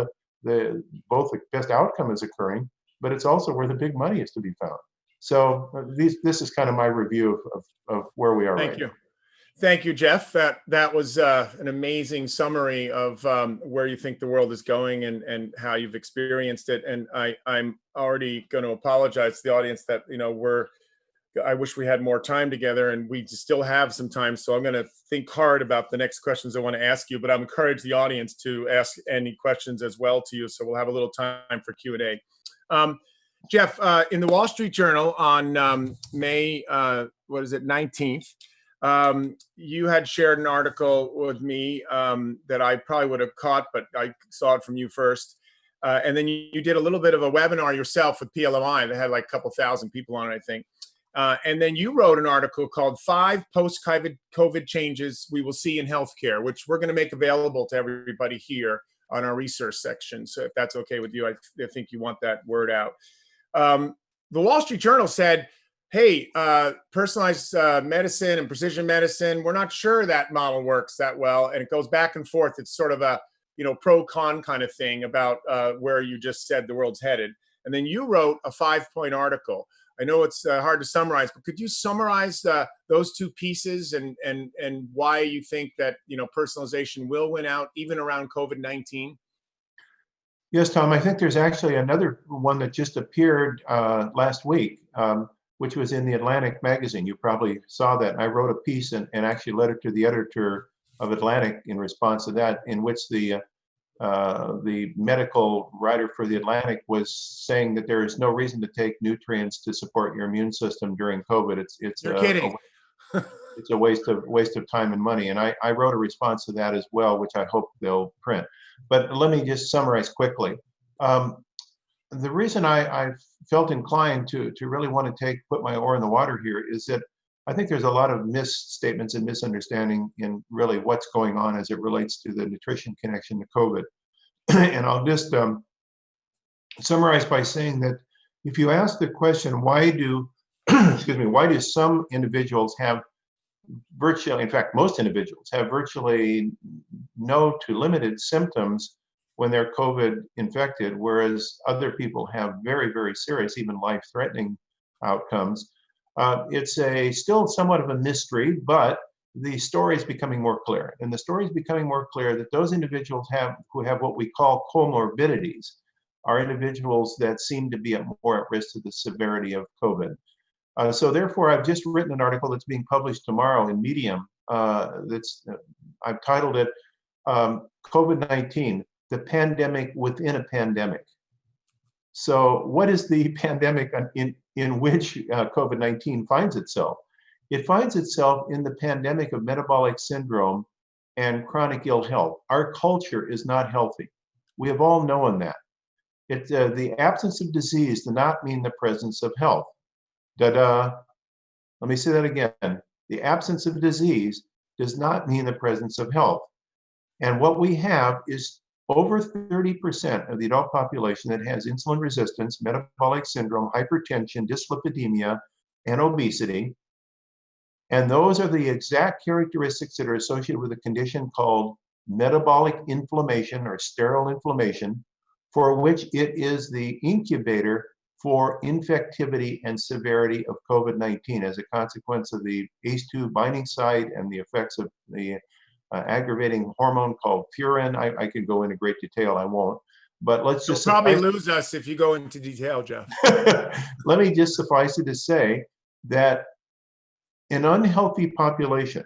both the best outcome is occurring, but it's also where the big money is to be found. So this is kind of my review of where we are right now. Thank you, Jeff. That was an amazing summary of where you think the world is going and how you've experienced it. And I'm already going to apologize to the audience that I wish we had more time together, and we still have some time. So I'm going to think hard about the next questions I want to ask you. But I'm encourage the audience to ask any questions as well to you. So we'll have a little time for Q&A. Jeff, in the Wall Street Journal on May 19th, you had shared an article with me that I probably would have caught, but I saw it from you first. And then you did a little bit of a webinar yourself with PLMI that had like a couple thousand people on it, I think. And then you wrote an article called 5 Post-COVID Changes We Will See in Healthcare, which we're going to make available to everybody here on our research section. So if that's okay with you, I think you want that word out. The Wall Street Journal said, hey, personalized medicine and precision medicine, we're not sure that model works that well. And it goes back and forth. It's sort of a pro-con kind of thing about where you just said the world's headed. And then you wrote a 5-point article. I know it's hard to summarize, but could you summarize those two pieces and why you think that personalization will win out even around COVID-19? Yes, Tom, I think there's actually another one that just appeared last week, which was in the Atlantic magazine. You probably saw that. I wrote a piece and actually led it to the editor of Atlantic in response to that, in which the medical writer for the Atlantic was saying that there is no reason to take nutrients to support your immune system during COVID. You're kidding. It's a waste of time and money. And I wrote a response to that as well, which I hope they'll print. But let me just summarize quickly. The reason I felt inclined to really want to put my oar in the water here is that I think there's a lot of misstatements and misunderstanding in really what's going on as it relates to the nutrition connection to COVID. And I'll just summarize by saying that if you ask the question, why do some individuals have virtually, in fact, most individuals have virtually no to limited symptoms when they're COVID infected, whereas other people have very, very serious, even life-threatening outcomes. It's still somewhat of a mystery, but the story is becoming more clear. And the story is becoming more clear that those individuals who have what we call comorbidities are individuals that seem to be more at risk to the severity of COVID. So therefore, I've just written an article that's being published tomorrow in Medium. I've titled it COVID-19, the pandemic within a pandemic. So what is the pandemic in which COVID-19 finds itself? It finds itself in the pandemic of metabolic syndrome and chronic ill health. Our culture is not healthy. We have all known that. The absence of disease does not mean the presence of health. Da-da. Let me say that again. The absence of disease does not mean the presence of health. And what we have is over 30% of the adult population that has insulin resistance, metabolic syndrome, hypertension, dyslipidemia, and obesity. And those are the exact characteristics that are associated with a condition called metabolic inflammation or sterile inflammation, for which it is the incubator for infectivity and severity of COVID-19 as a consequence of the ACE2 binding site and the effects of the aggravating hormone called furin. I could go into great detail, I won't. But let's just probably lose us if you go into detail, Jeff. Let me just suffice it to say that an unhealthy population,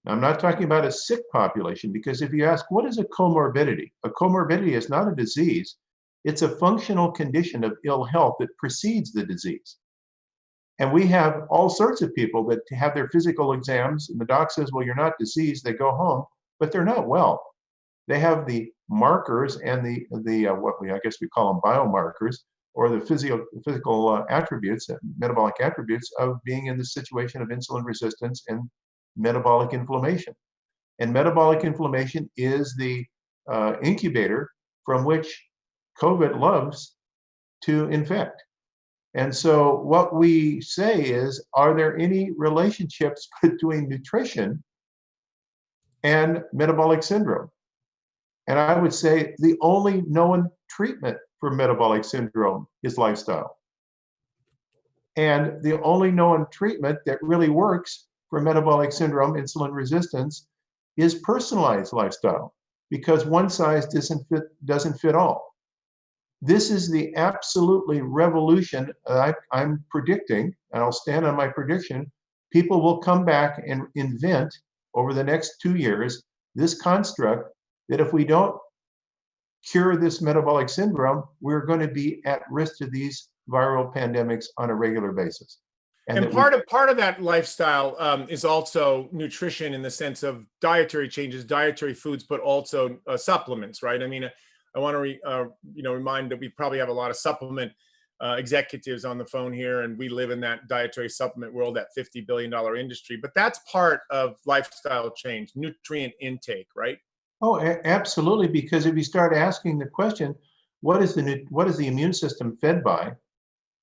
I'm not talking about a sick population, because if you ask, what is a comorbidity? A comorbidity is not a disease. It's a functional condition of ill health that precedes the disease. And we have all sorts of people that have their physical exams, and the doc says, well, you're not diseased. They go home, but they're not well. They have the markers and I guess we call them biomarkers, or the physical attributes, metabolic attributes of being in the situation of insulin resistance and metabolic inflammation. And metabolic inflammation is the incubator from which COVID loves to infect. And so what we say is, are there any relationships between nutrition and metabolic syndrome? And I would say the only known treatment for metabolic syndrome is lifestyle. And the only known treatment that really works for metabolic syndrome, insulin resistance, is personalized lifestyle, because one size doesn't fit all. This is the absolutely revolution I'm predicting, and I'll stand on my prediction. People will come back and invent over the next 2 years this construct that if we don't cure this metabolic syndrome, we're going to be at risk to these viral pandemics on a regular basis. And part of that lifestyle is also nutrition, in the sense of dietary changes, dietary foods, but also supplements, right? I mean, I want to remind that we probably have a lot of supplement executives on the phone here, and we live in that dietary supplement world, that $50 billion industry. But that's part of lifestyle change, nutrient intake, right? Oh, absolutely. Because if you start asking the question, what is the immune system fed by?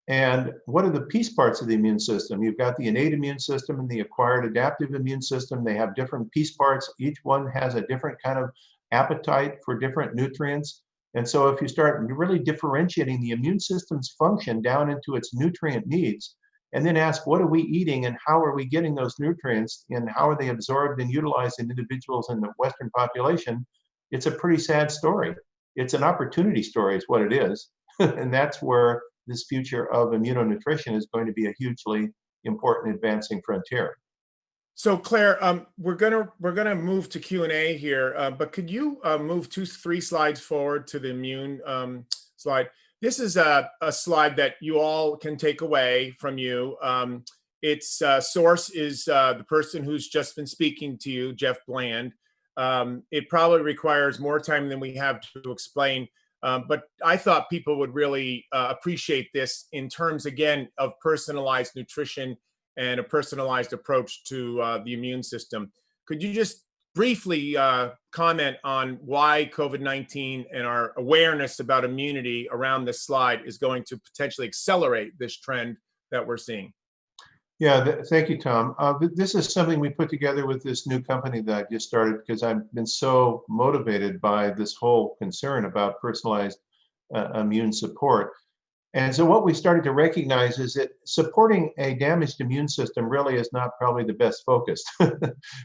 And what are the piece parts of the immune system? You've got the innate immune system and the acquired adaptive immune system. They have different piece parts. Each one has a different kind of appetite for different nutrients. And so if you start really differentiating the immune system's function down into its nutrient needs, and then ask, what are we eating and how are we getting those nutrients and how are they absorbed and utilized in individuals in the Western population, it's a pretty sad story. It's an opportunity story is what it is. And that's where this future of immunonutrition is going to be a hugely important advancing frontier. So Claire, we're gonna move to Q&A here, but could you move 2-3 slides forward to the immune slide? This is a slide that you all can take away from you. Its source is the person who's just been speaking to you, Jeff Bland. It probably requires more time than we have to explain, but I thought people would really appreciate this in terms, again, of personalized nutrition and a personalized approach to the immune system. Could you just briefly comment on why COVID-19 and our awareness about immunity around this slide is going to potentially accelerate this trend that we're seeing? Yeah, thank you, Tom. This is something we put together with this new company that I just started because I've been so motivated by this whole concern about personalized immune support. And so what we started to recognize is that supporting a damaged immune system really is not probably the best focus.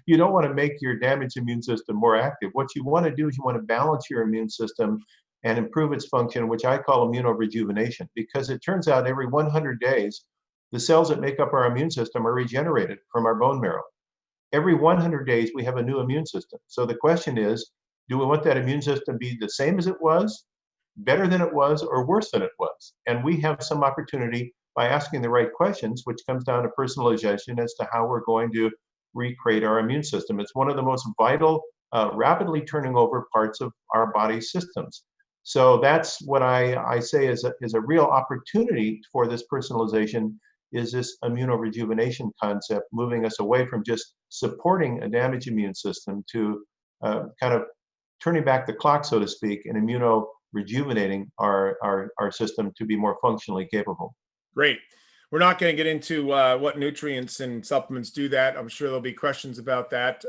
You don't want to make your damaged immune system more active. What you want to do is you want to balance your immune system and improve its function, which I call immunorejuvenation, because it turns out every 100 days, the cells that make up our immune system are regenerated from our bone marrow. Every 100 days, we have a new immune system. So the question is, do we want that immune system to be the same as it was, better than it was, or worse than it was? And we have some opportunity by asking the right questions, which comes down to personalization as to how we're going to recreate our immune system. It's one of the most vital, rapidly turning over parts of our body systems. So that's what I say is a real opportunity for this personalization, is this immunorejuvenation concept, moving us away from just supporting a damaged immune system to kind of turning back the clock, so to speak, and immunorejuvenating our system to be more functionally capable. Great. We're not going to get into what nutrients and supplements do that. I'm sure there'll be questions about that.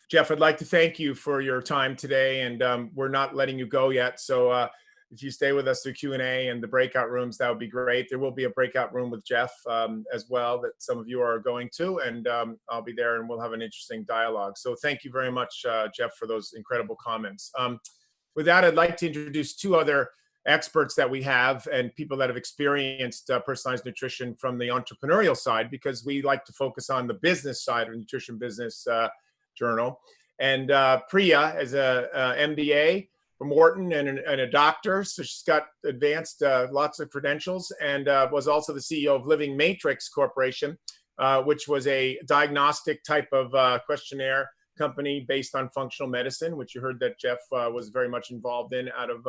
Jeff, I'd like to thank you for your time today, and we're not letting you go yet. So if you stay with us through Q&A and the breakout rooms, that would be great. There will be a breakout room with Jeff as well that some of you are going to, and I'll be there and we'll have an interesting dialogue. So thank you very much, Jeff, for those incredible comments. With that, I'd like to introduce two other experts that we have and people that have experienced personalized nutrition from the entrepreneurial side, because we like to focus on the business side of Nutrition Business Journal. And Priya is a MBA from Wharton and a doctor, so she's got advanced lots of credentials, and was also the CEO of Living Matrix Corporation, which was a diagnostic type of questionnaire company based on functional medicine, which you heard that Jeff was very much involved in out of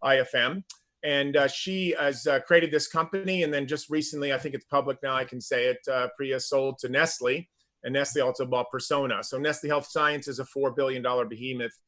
IFM. And she has created this company, and then just recently, I think it's public now, I can say it, Priya sold to Nestle, and Nestle also bought Persona. So Nestle Health Science is a $4 billion behemoth,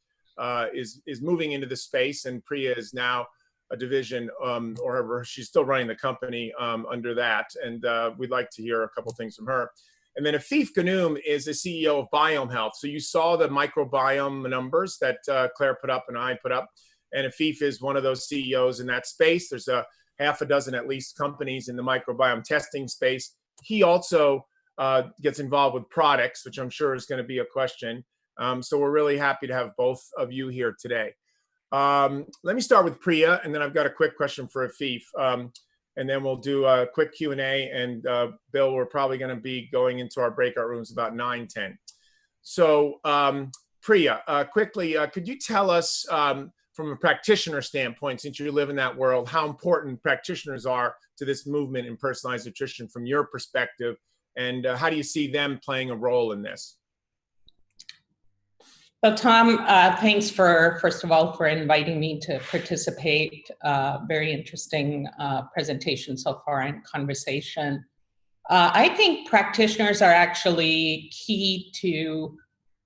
is moving into the space, and Priya is now a division, or she's still running the company under that. And we'd like to hear a couple things from her. And then Afif Ghannoum is the CEO of Biome Health. So you saw the microbiome numbers that Claire put up and I put up. And Afif is one of those CEOs in that space. There's a half a dozen at least companies in the microbiome testing space. He also gets involved with products, which I'm sure is going to be a question. So we're really happy to have both of you here today. Let me start with Priya, and then I've got a quick question for Afif. And then we'll do a quick Q&A, and Bill, we're probably going to be going into our breakout rooms about 9:10. So Priya, quickly, could you tell us from a practitioner standpoint, since you live in that world, how important practitioners are to this movement in personalized nutrition from your perspective, and how do you see them playing a role in this? So Tom, thanks first of all, for inviting me to participate. Very interesting presentation so far and conversation. I think practitioners are actually key to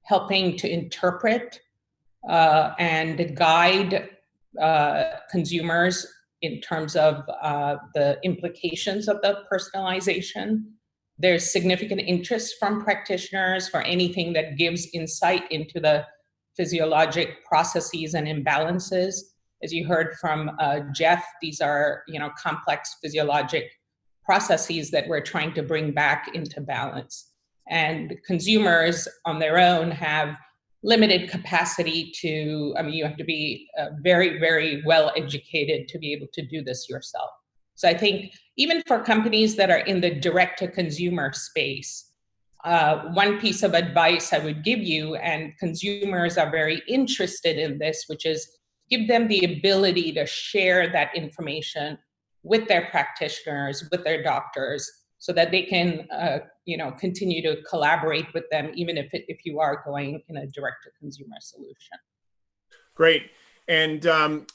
helping to interpret and guide consumers in terms of the implications of the personalization. There's significant interest from practitioners for anything that gives insight into the physiologic processes and imbalances. As you heard from Jeff, these are complex physiologic processes that we're trying to bring back into balance. And consumers on their own have limited capacity to, you have to be very, very well educated to be able to do this yourself. So I think even for companies that are in the direct-to-consumer space, one piece of advice I would give you, and consumers are very interested in this, which is give them the ability to share that information with their practitioners, with their doctors, so that they can continue to collaborate with them, even if you are going in a direct-to-consumer solution. Great. And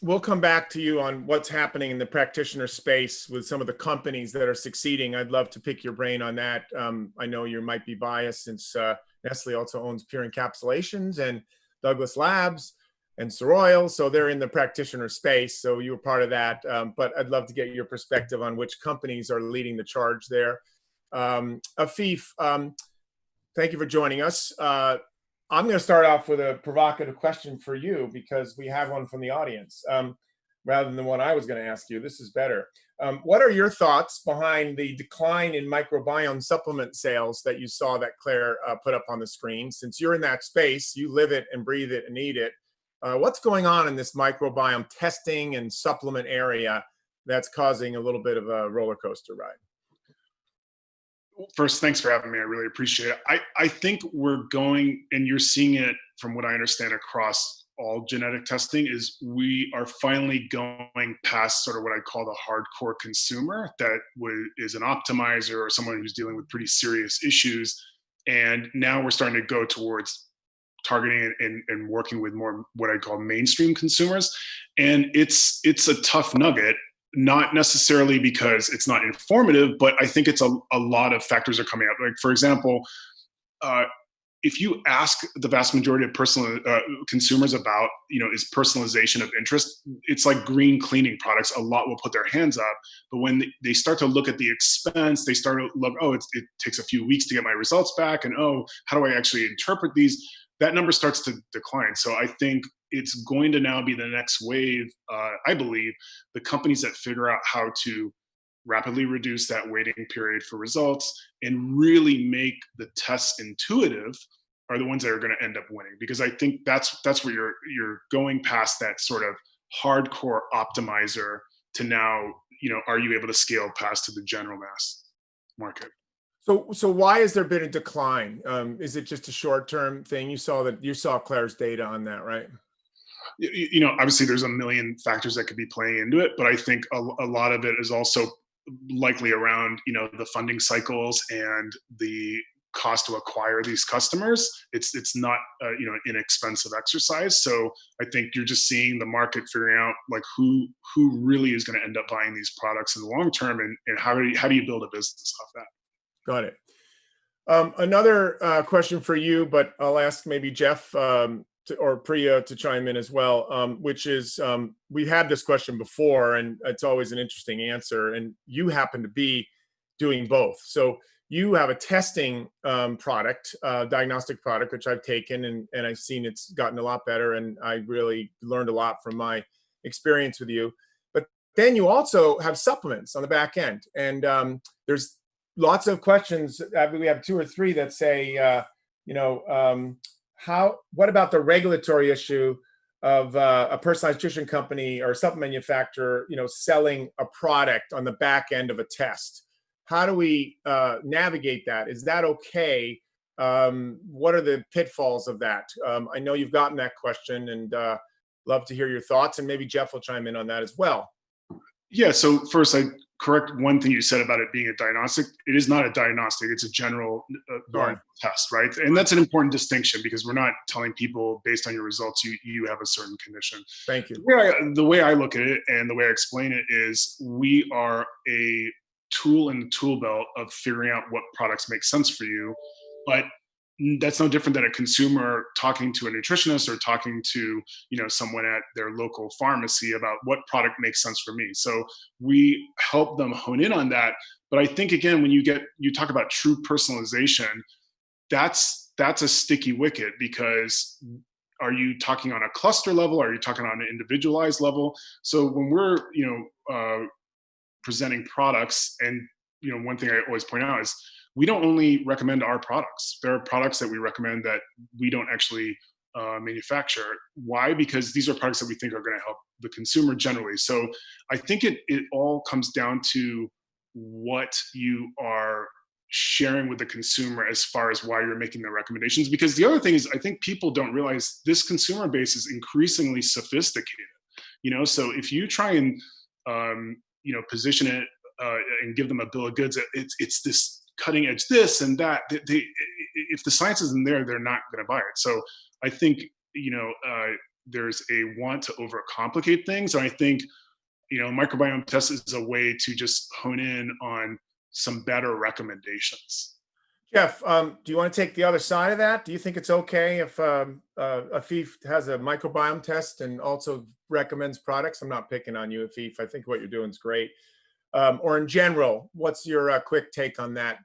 we'll come back to you on what's happening in the practitioner space with some of the companies that are succeeding. I'd love to pick your brain on that. I know you might be biased since Nestle also owns Pure Encapsulations and Douglas Labs and Soroil. So they're in the practitioner space. So you were part of that. But I'd love to get your perspective on which companies are leading the charge there. Afif, thank you for joining us. I'm going to start off with a provocative question for you, because we have one from the audience. rather than the one I was going to ask you. This is better. What are your thoughts behind the decline in microbiome supplement sales that you saw that Claire put up on the screen? Since you're in that space, you live it and breathe it and eat it. What's going on in this microbiome testing and supplement area that's causing a little bit of a roller coaster ride? First, thanks for having me. I really appreciate it. I think we're going, and you're seeing it from what I understand across all genetic testing, is we are finally going past sort of what I call the hardcore consumer that is an optimizer or someone who's dealing with pretty serious issues. And now we're starting to go towards targeting and working with more what I call mainstream consumers. And it's a tough nugget. Not necessarily because it's not informative, but I think it's a lot of factors are coming up. Like, for example, if you ask the vast majority of consumers about, is personalization of interest, it's like green cleaning products. A lot will put their hands up, but when they start to look at the expense, they start to look, it takes a few weeks to get my results back, and how do I actually interpret these? That number starts to decline. So I think it's going to now be the next wave. I believe the companies that figure out how to rapidly reduce that waiting period for results and really make the tests intuitive are the ones that are going to end up winning, because I think that's where you're going past that sort of hardcore optimizer to now, are you able to scale past to the general mass market? So why has there been a decline? Is it just a short-term thing? You saw Claire's data on that, right? Obviously there's a million factors that could be playing into it, but I think a lot of it is also likely around, the funding cycles and the cost to acquire these customers. It's not, an inexpensive exercise. So I think you're just seeing the market figuring out like who really is going to end up buying these products in the long term, and how do you build a business off that? Got it. Another question for you, but I'll ask maybe Jeff or Priya to chime in as well, which is, we had this question before, and it's always an interesting answer, and you happen to be doing both. So you have a testing product, diagnostic product, which I've taken, and I've seen it's gotten a lot better, and I really learned a lot from my experience with you. But then you also have supplements on the back end, and there's lots of questions. We have 2 or 3 that say, what about the regulatory issue of a personalized nutrition company or a supplement manufacturer, selling a product on the back end of a test? How do we navigate that? Is that okay? What are the pitfalls of that? I know you've gotten that question, and love to hear your thoughts, and maybe Jeff will chime in on that as well. Yeah, so first I correct one thing you said about it being a diagnostic. It is not a diagnostic, it's a general test, right? And that's an important distinction, because we're not telling people based on your results, you have a certain condition. Thank you. The way I look at it and the way I explain it is we are a tool in the tool belt of figuring out what products make sense for you. But that's no different than a consumer talking to a nutritionist or talking to someone at their local pharmacy about what product makes sense for me. So we help them hone in on that. But I think, again, when you talk about true personalization, that's a sticky wicket, because are you talking on a cluster level? Are you talking on an individualized level? So when we're presenting products, and one thing I always point out is we don't only recommend our products. There are products that we recommend that we don't actually manufacture. Why? Because these are products that we think are going to help the consumer generally. So I think it all comes down to what you are sharing with the consumer as far as why you're making the recommendations. Because the other thing is, I think people don't realize this consumer base is increasingly sophisticated. So if you try and position it and give them a bill of goods, it's this cutting edge this and that. If the science isn't there, they're not going to buy it. So I think there's a want to overcomplicate things, and I think microbiome test is a way to just hone in on some better recommendations. Jeff, do you want to take the other side of that? Do you think it's okay if Afif has a microbiome test and also recommends products? I'm not picking on you, Afif. I think what you're doing is great. Or in general, what's your quick take on that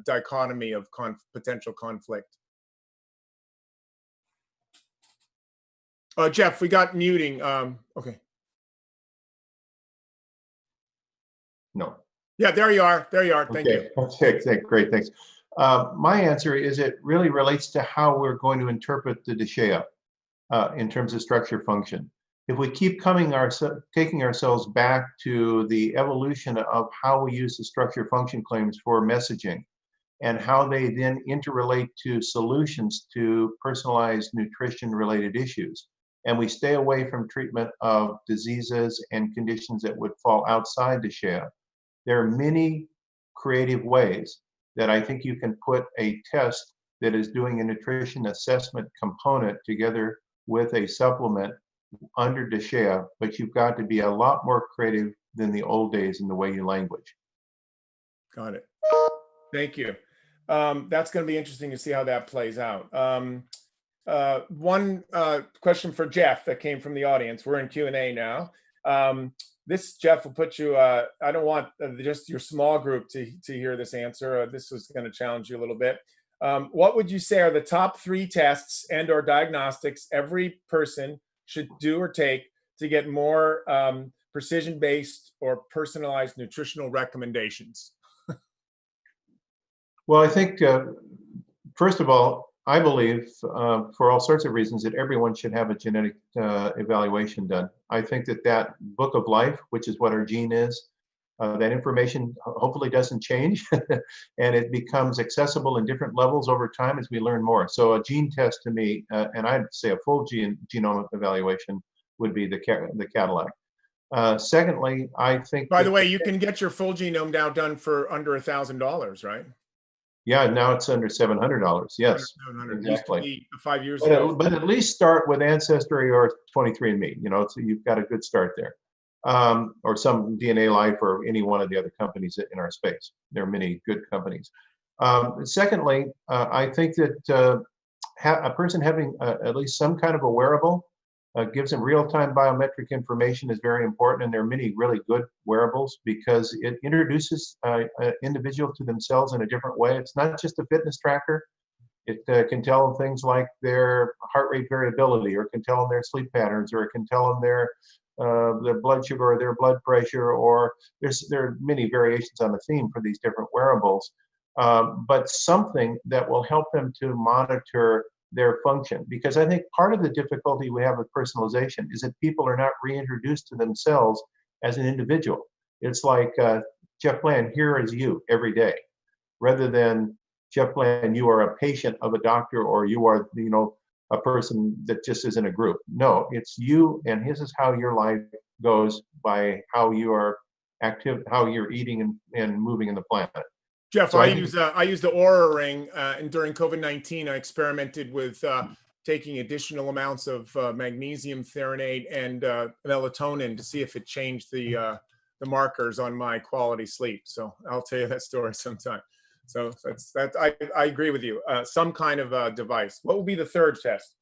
dichotomy of potential conflict? Jeff, we got muting. Okay. Yeah, there you are. There you are. Thank you. Okay, great, thanks. My answer is it really relates to how we're going to interpret the DSHEA in terms of structure function. If we keep taking ourselves back to the evolution of how we use the structure function claims for messaging and how they then interrelate to solutions to personalized nutrition related issues, and we stay away from treatment of diseases and conditions that would fall outside DSHEA, there are many creative ways that I think you can put a test that is doing a nutrition assessment component together with a supplement under DSHEA, but you've got to be a lot more creative than the old days in the way you language. Got it. Thank you. That's going to be interesting to see how that plays out. One question for Jeff that came from the audience. We're in Q&A now. This, Jeff, will put you, I don't want just your small group to hear this answer. This was going to challenge you a little bit. What would you say are the top 3 tests and or diagnostics every person should do or take to get more precision-based or personalized nutritional recommendations? Well, I think, first of all, I believe for all sorts of reasons that everyone should have a genetic evaluation done. I think that book of life, which is what our gene is, that information hopefully doesn't change and it becomes accessible in different levels over time as we learn more. So a gene test to me, and I'd say a full genomic evaluation would be the Cadillac. Secondly, I think— By the way, you can get your full genome now done for under $1,000, right? Yeah, now it's under $700. Yes, $700. exactly. Used to be 5 years ago. But at least start with Ancestry or 23andMe. You know, so you've got a good start there, or some DNA Life or any one of the other companies in our space. There are many good companies. Secondly, I think that a person having at least some kind of a wearable gives them real-time biometric information is very important, and there are many really good wearables because it introduces an individual to themselves in a different way. It's not just a fitness tracker. It can tell them things like their heart rate variability, or it can tell them their sleep patterns, or it can tell them their blood sugar or their blood pressure, or there are many variations on the theme for these different wearables, but something that will help them to monitor their function. Because I think part of the difficulty we have with personalization is that people are not reintroduced to themselves as an individual. It's like, Jeff Bland, here is you every day, rather than Jeff Bland, you are a patient of a doctor, or you are, you know, a person that just is in a group. No, it's you, and this is how your life goes by how you are active, how you're eating and moving in the planet. Jeff, so I use the Oura Ring, and during COVID-19, I experimented with taking additional amounts of magnesium threonate and melatonin to see if it changed the markers on my quality sleep. So I'll tell you that story sometime. So I agree with you. Some kind of device. What will be the third test?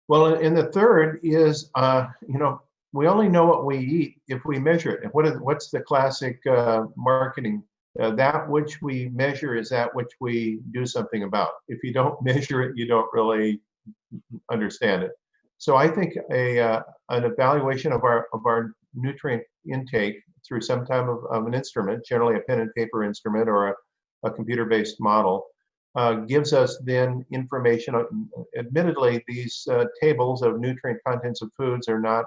Well, and the third is, you know, we only know what we eat if we measure it. And what's the classic marketing? That which we measure is that which we do something about. If you don't measure it, you don't really understand it. So I think an evaluation of our nutrient intake through some type of an instrument, generally a pen and paper instrument or a computer-based model, gives us then information. Admittedly, these tables of nutrient contents of foods are not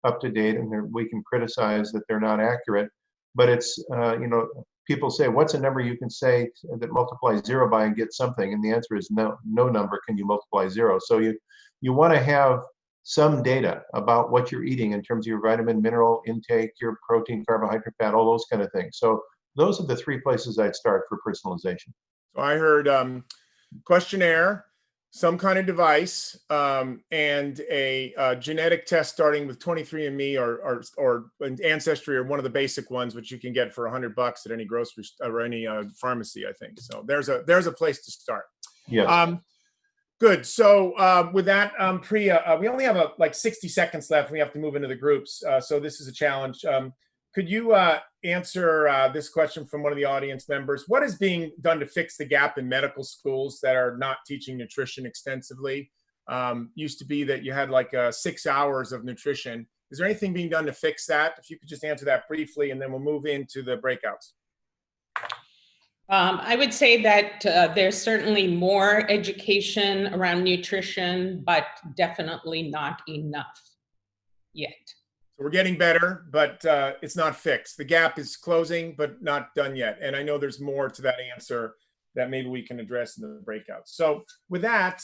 up to date, and we can criticize that they're not accurate. But it's, you know, people say, what's a number you can say that multiplies 0 by and get something? And the answer is no number can you multiply 0. So you want to have some data about what you're eating in terms of your vitamin, mineral intake, your protein, carbohydrate, fat, all those kind of things. So those are the 3 places I'd start for personalization. So I heard questionnaire, some kind of device, and a genetic test starting with 23andMe or Ancestry, or one of the basic ones, which you can get for $100 at any grocery or any pharmacy, I think. So there's a place to start. Yes. Good. So with that, Priya, we only have like 60 seconds left. We have to move into the groups. So this is a challenge. Could you answer this question from one of the audience members? What is being done to fix the gap in medical schools that are not teaching nutrition extensively? Used to be that you had like 6 hours of nutrition. Is there anything being done to fix that? If you could just answer that briefly, and then we'll move into the breakouts. I would say that there's certainly more education around nutrition, but definitely not enough yet. So we're getting better, but it's not fixed. The gap is closing, but not done yet. And I know there's more to that answer that maybe we can address in the breakouts. So with that,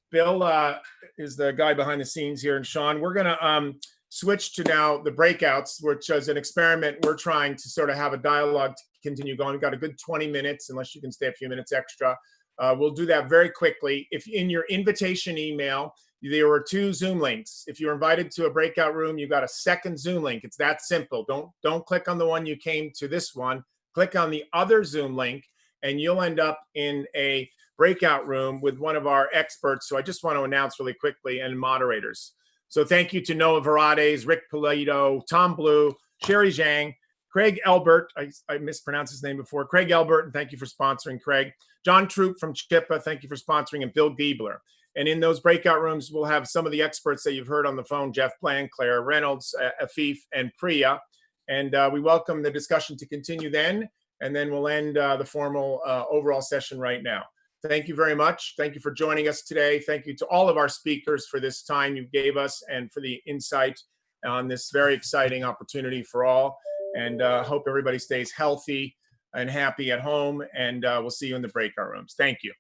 Bill is the guy behind the scenes here, and Sean, we're going to switch to now the breakouts, which is an experiment. We're trying to sort of have a dialogue to continue going. We've got a good 20 minutes, unless you can stay a few minutes extra. We'll do that very quickly. If in your invitation email, there were 2 Zoom links. If you're invited to a breakout room, you got a second Zoom link. It's that simple. Don't click on the one you came to this one. Click on the other Zoom link, and you'll end up in a breakout room with one of our experts. So I just want to announce really quickly, and moderators. So thank you to Noah Verades, Rick Polito, Tom Blue, Sherry Zhang, Craig Elbert. I mispronounced his name before. Craig Elbert, and thank you for sponsoring, Craig. John Troop from Chippa, thank you for sponsoring, and Bill Giebler. And in those breakout rooms, we'll have some of the experts that you've heard on the phone, Jeff Bland, Claire Reynolds, Afif, and Priya. And we welcome the discussion to continue then, and then we'll end the formal overall session right now. Thank you very much. Thank you for joining us today. Thank you to all of our speakers for this time you gave us and for the insight on this very exciting opportunity for all. And hope everybody stays healthy and happy at home. And we'll see you in the breakout rooms. Thank you.